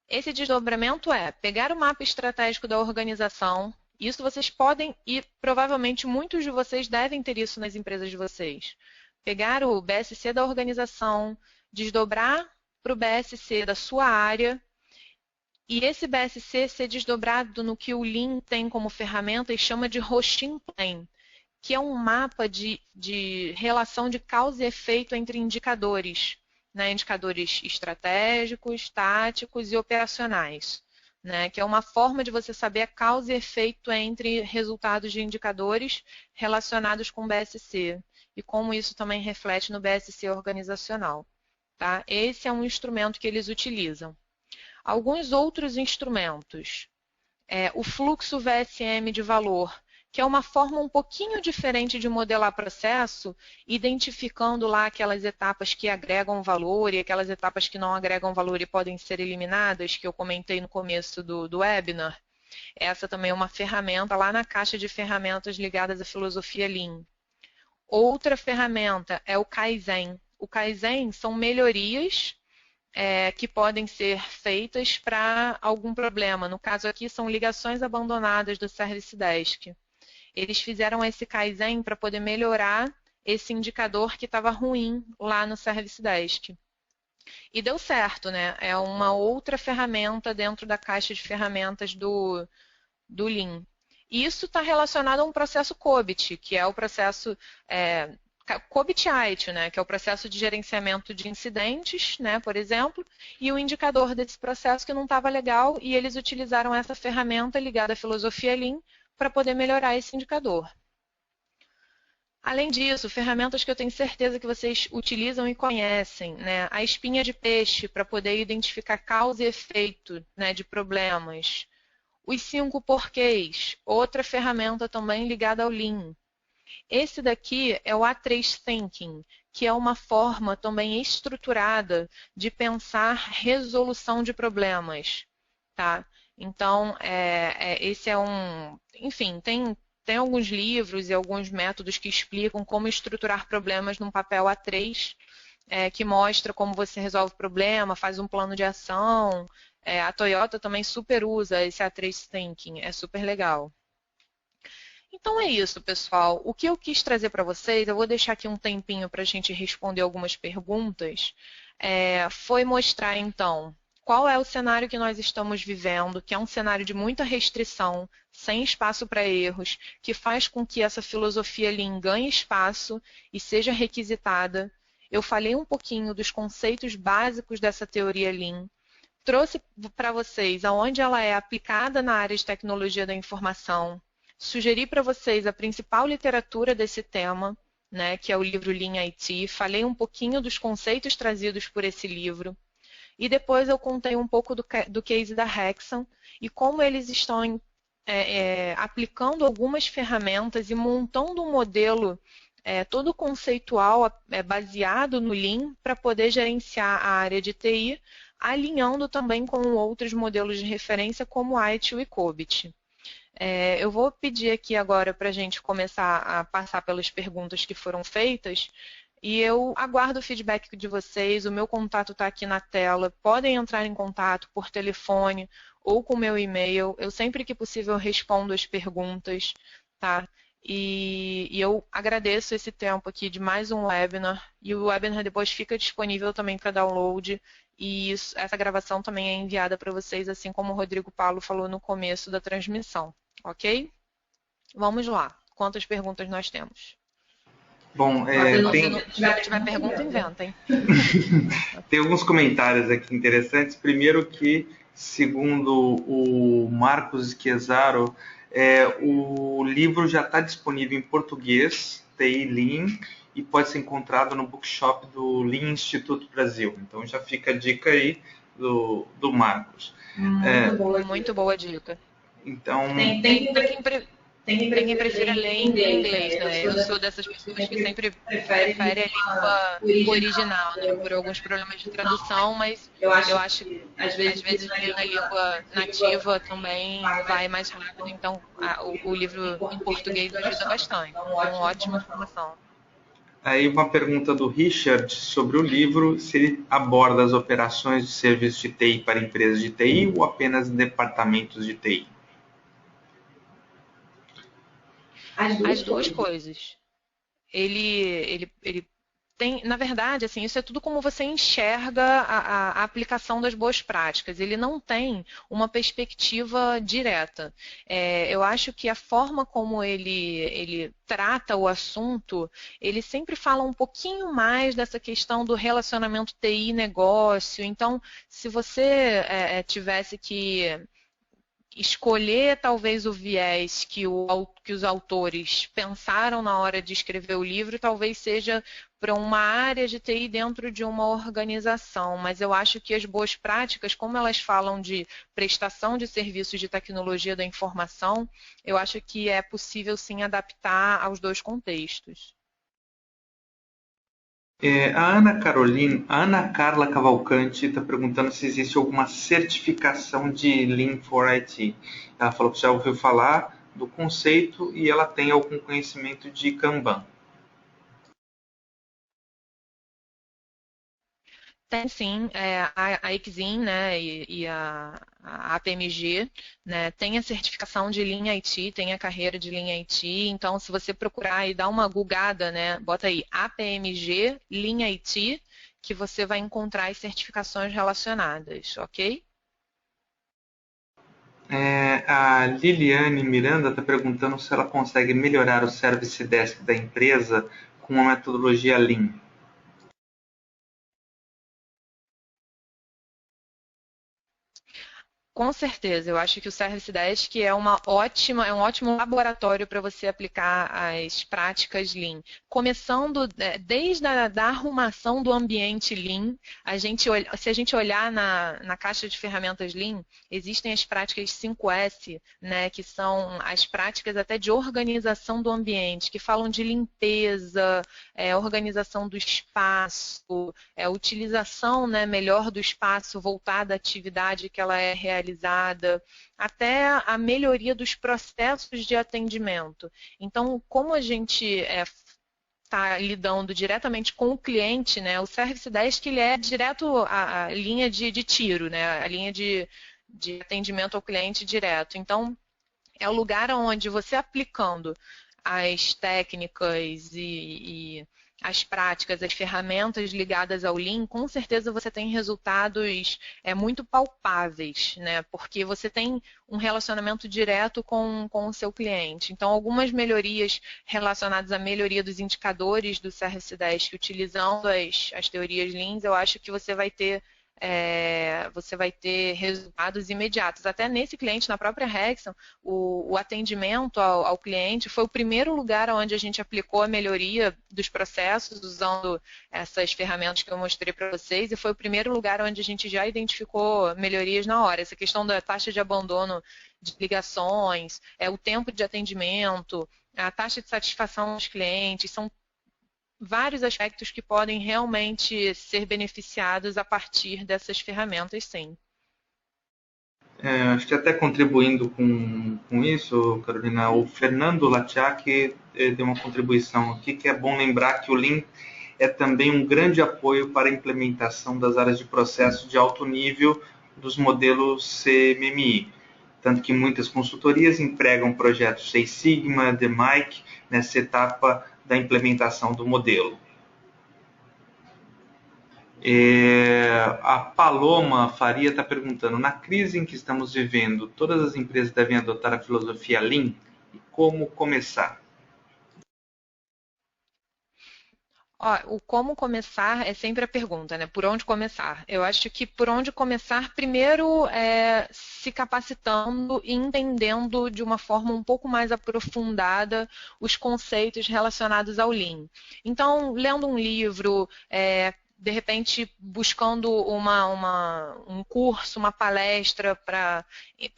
Esse desdobramento é pegar o mapa estratégico da organização, isso vocês podem e provavelmente muitos de vocês devem ter isso nas empresas de vocês. Pegar o BSC da organização, desdobrar para o BSC da sua área e esse BSC ser desdobrado no que o Lean tem como ferramenta e chama de Routine Plan, que é um mapa de relação de causa e efeito entre indicadores. Né, indicadores estratégicos, táticos e operacionais, né, que é uma forma de você saber a causa e efeito entre resultados de indicadores relacionados com o BSC e como isso também reflete no BSC organizacional. Tá? Esse é um instrumento que eles utilizam. Alguns outros instrumentos, o fluxo VSM de valor, que é uma forma um pouquinho diferente de modelar processo, identificando lá aquelas etapas que agregam valor e aquelas etapas que não agregam valor e podem ser eliminadas, que eu comentei no começo do webinar. Essa também é uma ferramenta lá na caixa de ferramentas ligadas à filosofia Lean. Outra ferramenta é o Kaizen. O Kaizen são melhorias que podem ser feitas para algum problema. No caso aqui, são ligações abandonadas do Service Desk. Eles fizeram esse Kaizen para poder melhorar esse indicador que estava ruim lá no Service Desk. E deu certo, né? É uma outra ferramenta dentro da caixa de ferramentas do Lean. E isso está relacionado a um processo COBIT, que é o processo COBIT-ITIL, né, que é o processo de gerenciamento de incidentes, né, por exemplo, e o indicador desse processo que não estava legal, e eles utilizaram essa ferramenta ligada à filosofia Lean para poder melhorar esse indicador. Além disso, ferramentas que eu tenho certeza que vocês utilizam e conhecem, né, a espinha de peixe para poder identificar causa e efeito, né, de problemas. Os 5 porquês, outra ferramenta também ligada ao Lean. Esse daqui é o A3 Thinking, que é uma forma também estruturada de pensar resolução de problemas, tá? Então, esse é um... Enfim, tem alguns livros e alguns métodos que explicam como estruturar problemas num papel A3, que mostra como você resolve o problema, faz um plano de ação. A Toyota também super usa esse A3 Thinking, é super legal. Então é isso, pessoal. O que eu quis trazer para vocês, eu vou deixar aqui um tempinho para a gente responder algumas perguntas, foi mostrar, então, qual é o cenário que nós estamos vivendo, que é um cenário de muita restrição, sem espaço para erros, que faz com que essa filosofia Lean ganhe espaço e seja requisitada. Eu falei um pouquinho dos conceitos básicos dessa teoria Lean, trouxe para vocês aonde ela é aplicada na área de tecnologia da informação, sugeri para vocês a principal literatura desse tema, né, que é o livro Lean IT, falei um pouquinho dos conceitos trazidos por esse livro, e depois eu contei um pouco do case da Hexon e como eles estão aplicando algumas ferramentas e montando um modelo todo conceitual baseado no Lean para poder gerenciar a área de TI, alinhando também com outros modelos de referência como ITIL e COBIT. Eu vou pedir aqui agora para a gente começar a passar pelas perguntas que foram feitas e eu aguardo o feedback de vocês. O meu contato está aqui na tela. Podem entrar em contato por telefone ou com o meu e-mail. Eu sempre que possível respondo as perguntas, tá? E eu agradeço esse tempo aqui de mais um webinar. E o webinar depois fica disponível também para download. E essa gravação também é enviada para vocês, assim como o Rodrigo Paulo falou no começo da transmissão. Ok? Vamos lá. Quantas perguntas nós temos? Bom, Se não tiver pergunta, inventem. Tem alguns comentários aqui interessantes. Primeiro que, segundo o Marcos Chiesaro, o livro já está disponível em português, TI Lean, e pode ser encontrado no bookshop do Lean Instituto Brasil. Então já fica a dica aí do Marcos. Muito boa dica. Então, tem quem prefira ler em inglês, né? Eu sou dessas pessoas que sempre prefere a língua original, né? Por alguns problemas de tradução, mas eu acho que às vezes ler na língua nativa também vai mais rápido, então o livro em português ajuda bastante. Então, ótima informação. Aí uma pergunta do Richard sobre o livro, se ele aborda as operações de serviço de TI para empresas de TI ou apenas departamentos de TI? As duas coisas. Ele tem, na verdade, assim, isso é tudo como você enxerga a aplicação das boas práticas. Ele não tem uma perspectiva direta. Eu acho que a forma como ele trata o assunto, ele sempre fala um pouquinho mais dessa questão do relacionamento TI-negócio. Então, se você tivesse que escolher talvez o viés que os autores pensaram na hora de escrever o livro, talvez seja para uma área de TI dentro de uma organização, mas eu acho que as boas práticas, como elas falam de prestação de serviços de tecnologia da informação, eu acho que é possível sim adaptar aos dois contextos. A Ana Carla Cavalcante está perguntando se existe alguma certificação de Lean for IT. Ela falou que já ouviu falar do conceito e ela tem algum conhecimento de Kanban. Tem sim, a Exim, né, e a APMG, né, tem a certificação de Lean IT, tem a carreira de Lean IT, então se você procurar e dar uma googada, né, bota aí APMG Lean IT, que você vai encontrar as certificações relacionadas, ok? A Liliane Miranda está perguntando se ela consegue melhorar o Service Desk da empresa com uma metodologia Lean. Com certeza, eu acho que o Service Desk é é um ótimo laboratório para você aplicar as práticas Lean. Começando desde da arrumação do ambiente Lean, se a gente olhar na caixa de ferramentas Lean, existem as práticas 5S, né, que são as práticas até de organização do ambiente, que falam de limpeza, organização do espaço, utilização, né, melhor do espaço voltada à atividade que ela é realizada, até a melhoria dos processos de atendimento. Então, como a gente está lidando diretamente com o cliente, né, o Service Desk ele é direto a linha de tiro, né, a linha de atendimento ao cliente direto. Então, é o lugar onde você aplicando as técnicas e as práticas, as ferramentas ligadas ao Lean, com certeza você tem resultados muito palpáveis, né? Porque você tem um relacionamento direto com o seu cliente. Então, algumas melhorias relacionadas à melhoria dos indicadores do CRC10, que utilizando as teorias Lean, eu acho que você vai ter resultados imediatos. Até nesse cliente, na própria Rexon, o atendimento ao cliente foi o primeiro lugar onde a gente aplicou a melhoria dos processos usando essas ferramentas que eu mostrei para vocês e foi o primeiro lugar onde a gente já identificou melhorias na hora. Essa questão da taxa de abandono de ligações, o tempo de atendimento, a taxa de satisfação dos clientes, são vários aspectos que podem realmente ser beneficiados a partir dessas ferramentas, sim. Acho que até contribuindo com isso, Carolina, o Fernando Latiak deu uma contribuição aqui que é bom lembrar que o Lean é também um grande apoio para a implementação das áreas de processo de alto nível dos modelos CMMI. Tanto que muitas consultorias empregam projetos Six Sigma, DMAIC, nessa etapa da implementação do modelo. A Paloma Faria está perguntando, na crise em que estamos vivendo, todas as empresas devem adotar a filosofia Lean? E como começar? Ó, o como começar é sempre a pergunta, né? Por onde começar? Eu acho que por onde começar, primeiro é se capacitando e entendendo de uma forma um pouco mais aprofundada os conceitos relacionados ao Lean. Então, lendo um livro, de repente buscando um curso, uma palestra para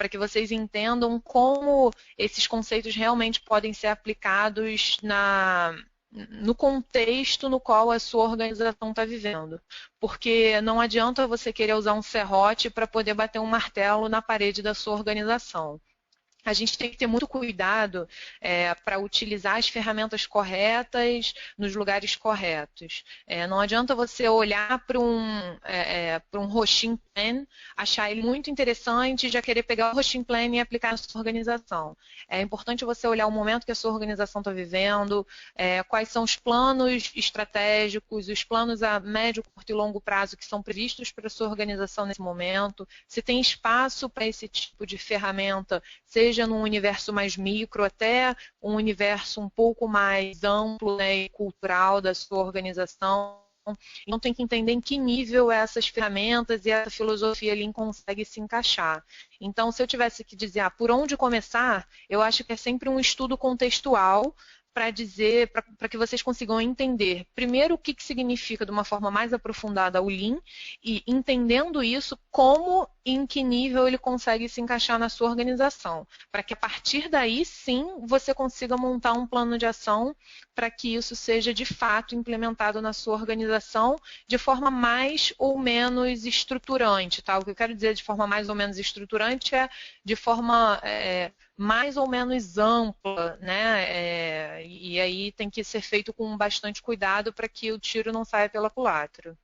que vocês entendam como esses conceitos realmente podem ser aplicados no contexto no qual a sua organização está vivendo. Porque não adianta você querer usar um serrote para poder bater um martelo na parede da sua organização. A gente tem que ter muito cuidado para utilizar as ferramentas corretas nos lugares corretos. Não adianta você olhar para um Roshin Plan, achar ele muito interessante e já querer pegar o Roshin Plan e aplicar na sua organização. É importante você olhar o momento que a sua organização está vivendo, quais são os planos estratégicos, os planos a médio, curto e longo prazo que são previstos para a sua organização nesse momento, se tem espaço para esse tipo de ferramenta, seja num universo mais micro até um universo um pouco mais amplo, né, e cultural da sua organização. Então tem que entender em que nível essas ferramentas e essa filosofia ali consegue se encaixar. Então, se eu tivesse que dizer por onde começar, eu acho que é sempre um estudo contextual para dizer, para que vocês consigam entender, primeiro, o que significa de uma forma mais aprofundada o Lean e entendendo isso, como e em que nível ele consegue se encaixar na sua organização, para que a partir daí, sim, você consiga montar um plano de ação para que isso seja de fato implementado na sua organização de forma mais ou menos estruturante. Tá? O que eu quero dizer de forma mais ou menos estruturante é de forma mais ou menos ampla, né? E aí tem que ser feito com bastante cuidado para que o tiro não saia pela culatra.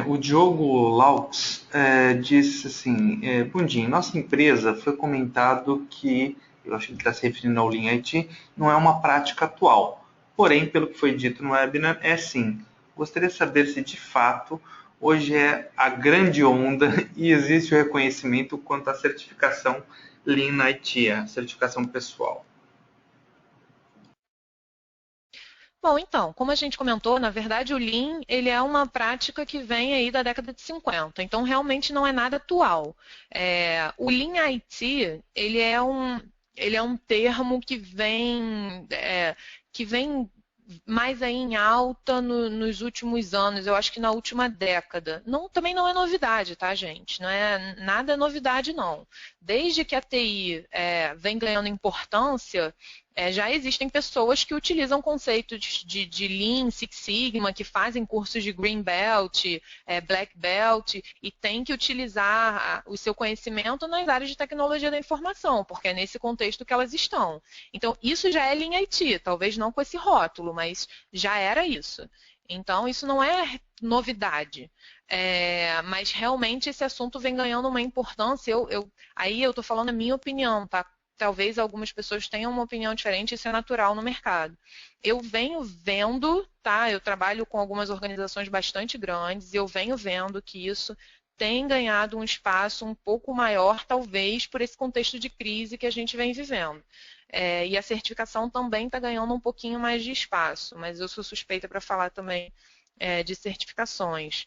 O Diogo Laux disse assim, bom dia, em nossa empresa foi comentado que, eu acho que ele está se referindo ao Lean IT, não é uma prática atual. Porém, pelo que foi dito no webinar, é sim. Gostaria de saber se de fato hoje é a grande onda e existe o reconhecimento quanto à certificação Lean IT, a certificação pessoal. Bom, então, como a gente comentou, na verdade o Lean, ele é uma prática que vem aí da década de 50, então realmente não é nada atual. O Lean IT, ele é um termo que vem mais aí em alta nos últimos anos, eu acho que na última década. Não, também não é novidade, tá, gente? Não é nada novidade, não. Desde que a TI vem ganhando importância, já existem pessoas que utilizam conceitos de Lean, Six Sigma, que fazem cursos de Green Belt, Black Belt, e tem que utilizar o seu conhecimento nas áreas de tecnologia da informação, porque é nesse contexto que elas estão. Então, isso já é Lean IT, talvez não com esse rótulo, mas já era isso. Então, isso não é novidade. Mas realmente esse assunto vem ganhando uma importância. Aí eu estou falando a minha opinião, tá? Talvez algumas pessoas tenham uma opinião diferente, isso é natural no mercado. Eu venho vendo, tá? Eu trabalho com algumas organizações bastante grandes e eu venho vendo que isso tem ganhado um espaço um pouco maior, talvez, por esse contexto de crise que a gente vem vivendo. E a certificação também está ganhando um pouquinho mais de espaço, mas eu sou suspeita para falar também de certificações.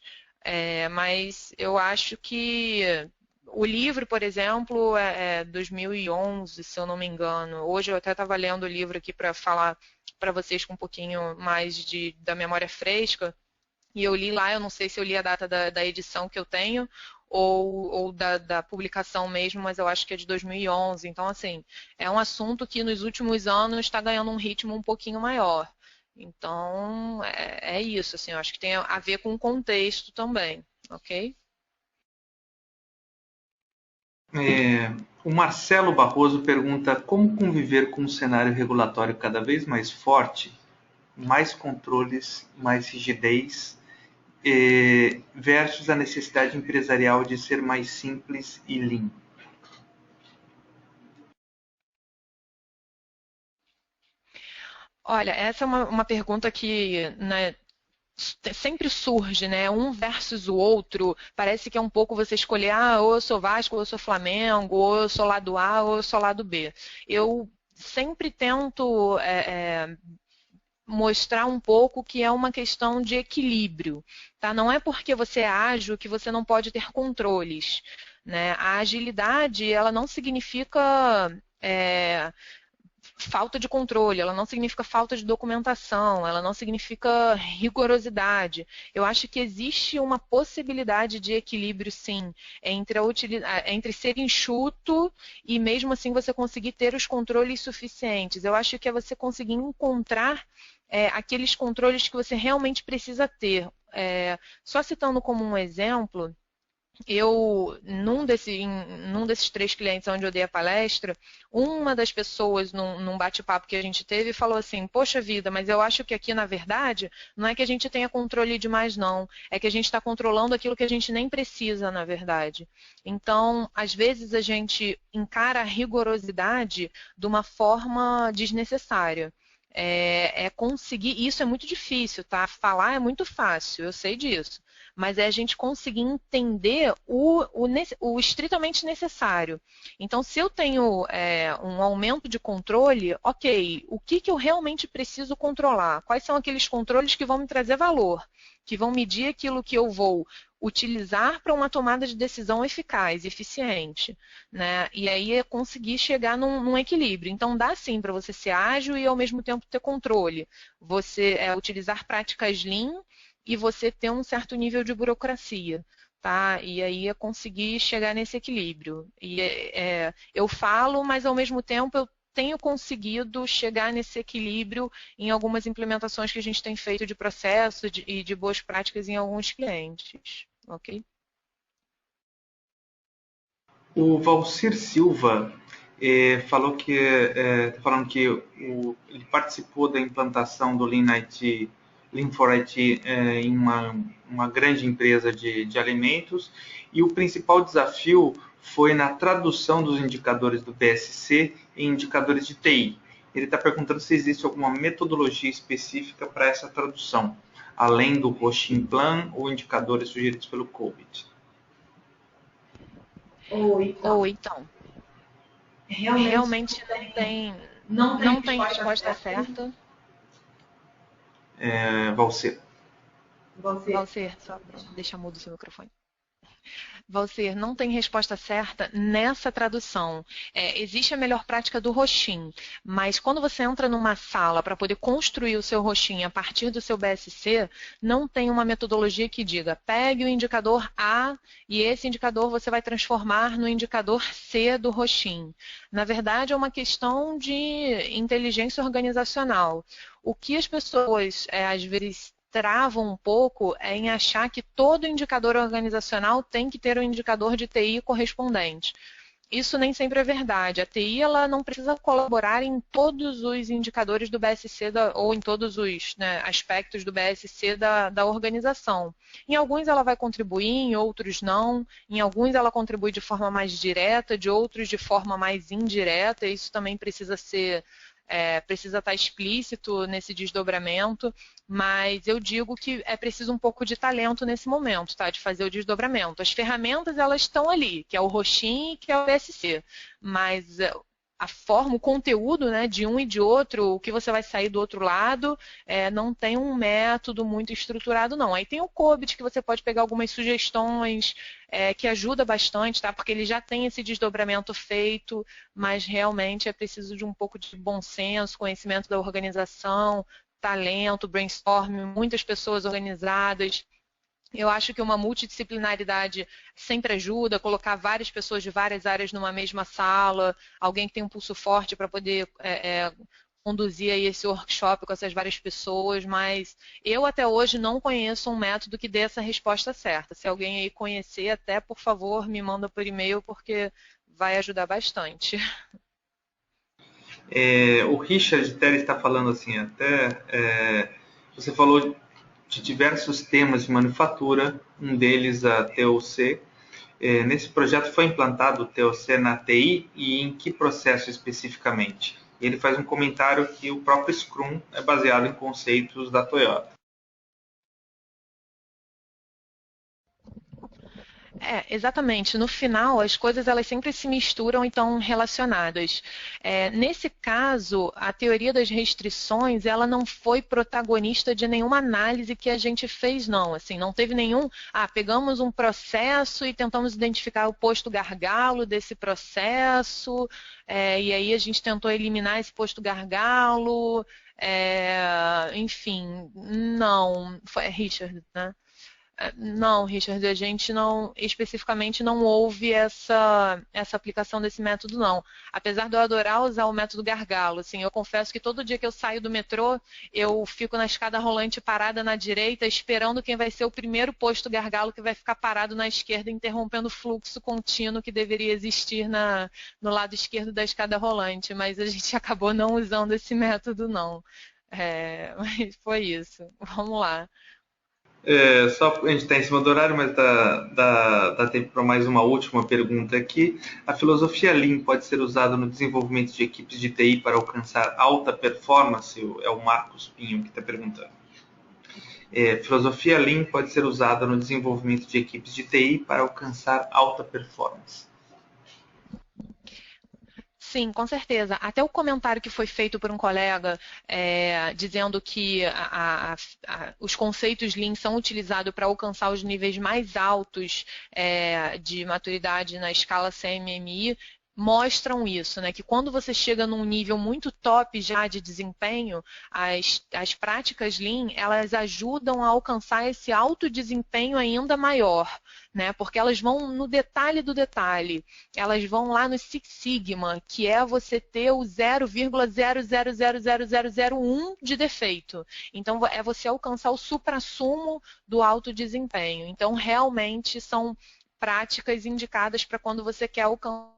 Mas eu acho que o livro, por exemplo, é 2011, se eu não me engano. Hoje eu até estava lendo o livro aqui para falar para vocês com um pouquinho mais da memória fresca. E eu li lá, eu não sei se eu li a data da edição que eu tenho ou da publicação mesmo, mas eu acho que é de 2011. Então, assim, é um assunto que nos últimos anos está ganhando um ritmo um pouquinho maior. Então, é isso, assim, eu acho que tem a ver com o contexto também, ok? O Marcelo Barroso pergunta como conviver com um cenário regulatório cada vez mais forte, mais controles, mais rigidez, versus a necessidade empresarial de ser mais simples e lean. Olha, essa é uma pergunta que, né, sempre surge, né? Um versus o outro. Parece que é um pouco você escolher, ou eu sou Vasco, ou eu sou Flamengo, ou eu sou lado A, ou eu sou lado B. Eu sempre tento mostrar um pouco que é uma questão de equilíbrio, tá? Não é porque você é ágil que você não pode ter controles, né? A agilidade, ela não significa falta de controle, ela não significa falta de documentação, ela não significa rigorosidade. Eu acho que existe uma possibilidade de equilíbrio, sim, entre ser enxuto e mesmo assim você conseguir ter os controles suficientes. Eu acho que é você conseguir encontrar aqueles controles que você realmente precisa ter. Só citando como um exemplo, num desses 3 clientes onde eu dei a palestra, uma das pessoas num bate-papo que a gente teve falou assim, poxa vida, mas eu acho que aqui na verdade não é que a gente tenha controle demais não, é que a gente está controlando aquilo que a gente nem precisa na verdade. Então, às vezes a gente encara a rigorosidade de uma forma desnecessária. Conseguir, isso é muito difícil, tá? Falar é muito fácil, eu sei disso, mas é a gente conseguir entender o estritamente necessário. Então, se eu tenho um aumento de controle, ok, o que eu realmente preciso controlar? Quais são aqueles controles que vão me trazer valor, que vão medir aquilo que eu vou utilizar para uma tomada de decisão eficaz, eficiente, né? E aí é conseguir chegar num equilíbrio. Então dá sim para você ser ágil e ao mesmo tempo ter controle. Você utilizar práticas Lean e você ter um certo nível de burocracia. Tá? E aí é conseguir chegar nesse equilíbrio. Eu falo, mas ao mesmo tempo eu tenho conseguido chegar nesse equilíbrio em algumas implementações que a gente tem feito de processo e de boas práticas em alguns clientes. Ok? O Valcir Silva falou falando que ele participou da implantação do Lean IT Lean for IT em uma grande empresa de alimentos, e o principal desafio foi na tradução dos indicadores do BSC em indicadores de TI. Ele está perguntando se existe alguma metodologia específica para essa tradução, além do Hoshin Plan ou indicadores sugeridos pelo COVID. Ou então, realmente não tem resposta certa. Valcer. Valcer, só deixa mudo o seu microfone. Valcer, não tem resposta certa nessa tradução. Existe a melhor prática do Hoshin, mas quando você entra numa sala para poder construir o seu Hoshin a partir do seu BSC, não tem uma metodologia que diga, pegue o indicador A e esse indicador você vai transformar no indicador C do Hoshin. Na verdade, é uma questão de inteligência organizacional. O que as pessoas, às vezes, travam um pouco em achar que todo indicador organizacional tem que ter um indicador de TI correspondente. Isso nem sempre é verdade. A TI ela não precisa colaborar em todos os indicadores do BSC ou em todos os aspectos do BSC da organização. Em alguns ela vai contribuir, em outros não. Em alguns ela contribui de forma mais direta, de outros de forma mais indireta. Isso também precisa estar explícito nesse desdobramento, mas eu digo que é preciso um pouco de talento nesse momento, tá? De fazer o desdobramento. As ferramentas, elas estão ali, que é o Hoshin e que é o BSC, mas a forma, o conteúdo, né, de um e de outro, o que você vai sair do outro lado, não tem um método muito estruturado, não. Aí tem o COBIT, que você pode pegar algumas sugestões, que ajuda bastante, tá? Porque ele já tem esse desdobramento feito, mas realmente é preciso de um pouco de bom senso, conhecimento da organização, talento, brainstorming, muitas pessoas organizadas. Eu acho que uma multidisciplinaridade sempre ajuda, colocar várias pessoas de várias áreas numa mesma sala, alguém que tem um pulso forte para poder conduzir aí esse workshop com essas várias pessoas, mas eu até hoje não conheço um método que dê essa resposta certa. Se alguém aí conhecer, até por favor me manda por e-mail, porque vai ajudar bastante. O Richard Terry está falando assim, você falou de diversos temas de manufatura, um deles a TOC. Nesse projeto foi implantado o TOC na TI e em que processo especificamente? Ele faz um comentário que o próprio Scrum é baseado em conceitos da Toyota. Exatamente. No final, as coisas elas sempre se misturam e estão relacionadas. Nesse caso, a teoria das restrições, ela não foi protagonista de nenhuma análise que a gente fez, não. Assim, não teve nenhum, pegamos um processo e tentamos identificar o posto gargalo desse processo, e aí a gente tentou eliminar esse posto gargalo, enfim, não. Foi Richard, né? Não, Richard, a gente não, especificamente não houve essa aplicação desse método, não. Apesar de eu adorar usar o método gargalo, assim, eu confesso que todo dia que eu saio do metrô, eu fico na escada rolante parada na direita, esperando quem vai ser o primeiro posto gargalo que vai ficar parado na esquerda, interrompendo o fluxo contínuo que deveria existir no lado esquerdo da escada rolante, mas a gente acabou não usando esse método, não. Mas foi isso. Vamos lá. A gente está em cima do horário, mas dá tempo para mais uma última pergunta aqui. A filosofia Lean pode ser usada no desenvolvimento de equipes de TI para alcançar alta performance? É o Marcos Pinho que está perguntando. Filosofia Lean pode ser usada no desenvolvimento de equipes de TI para alcançar alta performance? Sim, com certeza. Até o comentário que foi feito por um colega dizendo que os conceitos Lean são utilizados para alcançar os níveis mais altos de maturidade na escala CMMI, mostram isso, né? Que quando você chega num nível muito top já de desempenho, as práticas Lean, elas ajudam a alcançar esse alto desempenho ainda maior, né? Porque elas vão no detalhe do detalhe. Elas vão lá no Six Sigma, que é você ter o 0,00000001 de defeito. Então, é você alcançar o suprassumo do alto desempenho. Então, realmente são práticas indicadas para quando você quer alcançar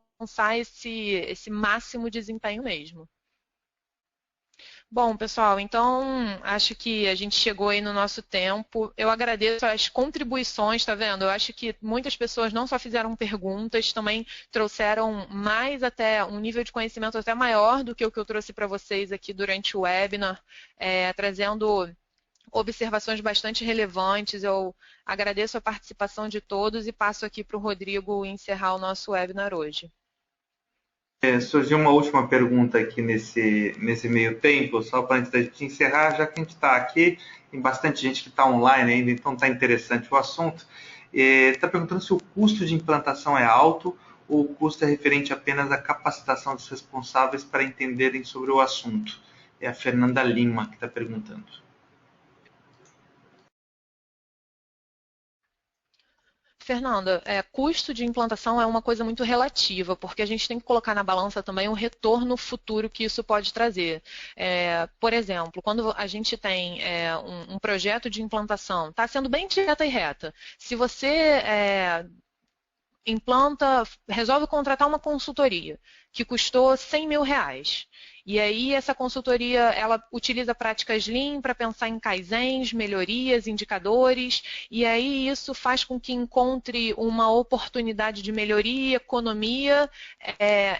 esse máximo desempenho mesmo. Bom, pessoal, então acho que a gente chegou aí no nosso tempo. Eu agradeço as contribuições, tá vendo? Eu acho que muitas pessoas não só fizeram perguntas, também trouxeram mais até um nível de conhecimento até maior do que o que eu trouxe para vocês aqui durante o webinar, trazendo observações bastante relevantes. Eu agradeço a participação de todos e passo aqui para o Rodrigo encerrar o nosso webinar hoje. Surgiu uma última pergunta aqui nesse meio tempo, só para antes da gente encerrar, já que a gente está aqui, tem bastante gente que está online ainda, então está interessante o assunto. Está perguntando se o custo de implantação é alto ou o custo é referente apenas à capacitação dos responsáveis para entenderem sobre o assunto. É a Fernanda Lima que está perguntando. Fernanda, custo de implantação é uma coisa muito relativa, porque a gente tem que colocar na balança também o retorno futuro que isso pode trazer. Por exemplo, quando a gente tem um projeto de implantação, está sendo bem direta e reta. Se você resolve contratar uma consultoria que custou 100 mil reais. E aí essa consultoria, ela utiliza práticas Lean para pensar em kaizens, melhorias, indicadores, e aí isso faz com que encontre uma oportunidade de melhoria, economia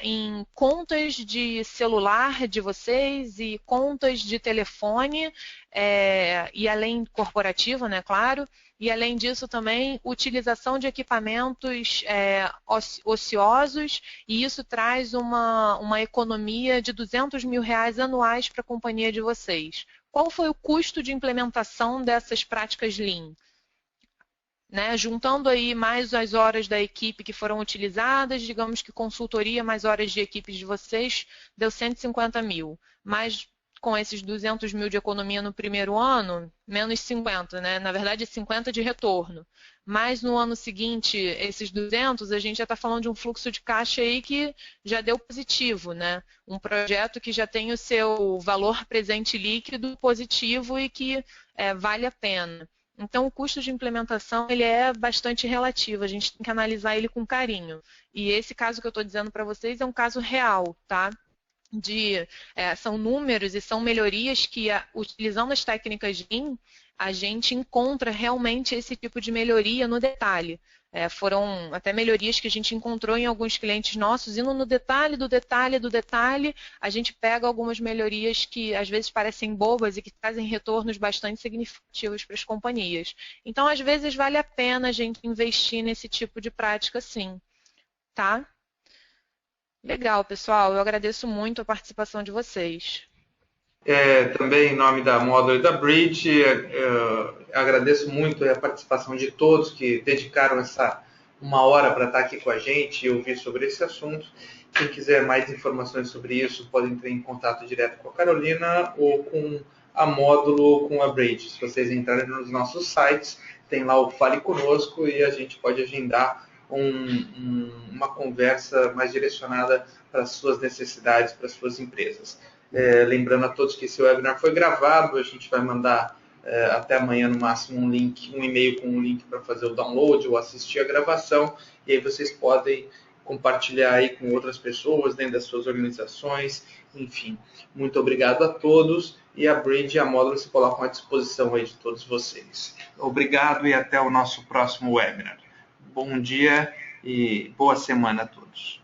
em contas de celular de vocês e contas de telefone, e além corporativo, né, claro. E, além disso, também utilização de equipamentos ociosos, e isso traz uma economia de 200 mil reais anuais para a companhia de vocês. Qual foi o custo de implementação dessas práticas Lean? Né? Juntando aí mais as horas da equipe que foram utilizadas, digamos que consultoria mais horas de equipe de vocês, deu 150 mil. Mas com esses 200 mil de economia no primeiro ano, menos 50, né? Na verdade, 50 de retorno. Mas no ano seguinte, esses 200, a gente já está falando de um fluxo de caixa aí que já deu positivo, né? Um projeto que já tem o seu valor presente líquido positivo e que vale a pena. Então, o custo de implementação ele é bastante relativo, a gente tem que analisar ele com carinho. E esse caso que eu estou dizendo para vocês é um caso real, tá? São números e são melhorias que, utilizando as técnicas Lean, a gente encontra realmente esse tipo de melhoria no detalhe. Foram até melhorias que a gente encontrou em alguns clientes nossos, indo no detalhe, do detalhe, do detalhe, a gente pega algumas melhorias que às vezes parecem bobas e que trazem retornos bastante significativos para as companhias. Então, às vezes, vale a pena a gente investir nesse tipo de prática, sim. Tá? Legal, pessoal. Eu agradeço muito a participação de vocês. Também em nome da Módulo e da Bridge, agradeço muito a participação de todos que dedicaram essa uma hora para estar aqui com a gente e ouvir sobre esse assunto. Quem quiser mais informações sobre isso, pode entrar em contato direto com a Carolina ou com a Módulo ou com a Bridge. Se vocês entrarem nos nossos sites, tem lá o Fale Conosco e a gente pode agendar uma conversa mais direcionada para as suas necessidades, para as suas empresas. Lembrando a todos que esse webinar foi gravado, a gente vai mandar até amanhã no máximo um e-mail com um link para fazer o download ou assistir a gravação, e aí vocês podem compartilhar aí com outras pessoas dentro das suas organizações, enfim. Muito obrigado a todos, e a Bridge e a Módulo se colocam à disposição aí de todos vocês. Obrigado e até o nosso próximo webinar. Bom dia e boa semana a todos.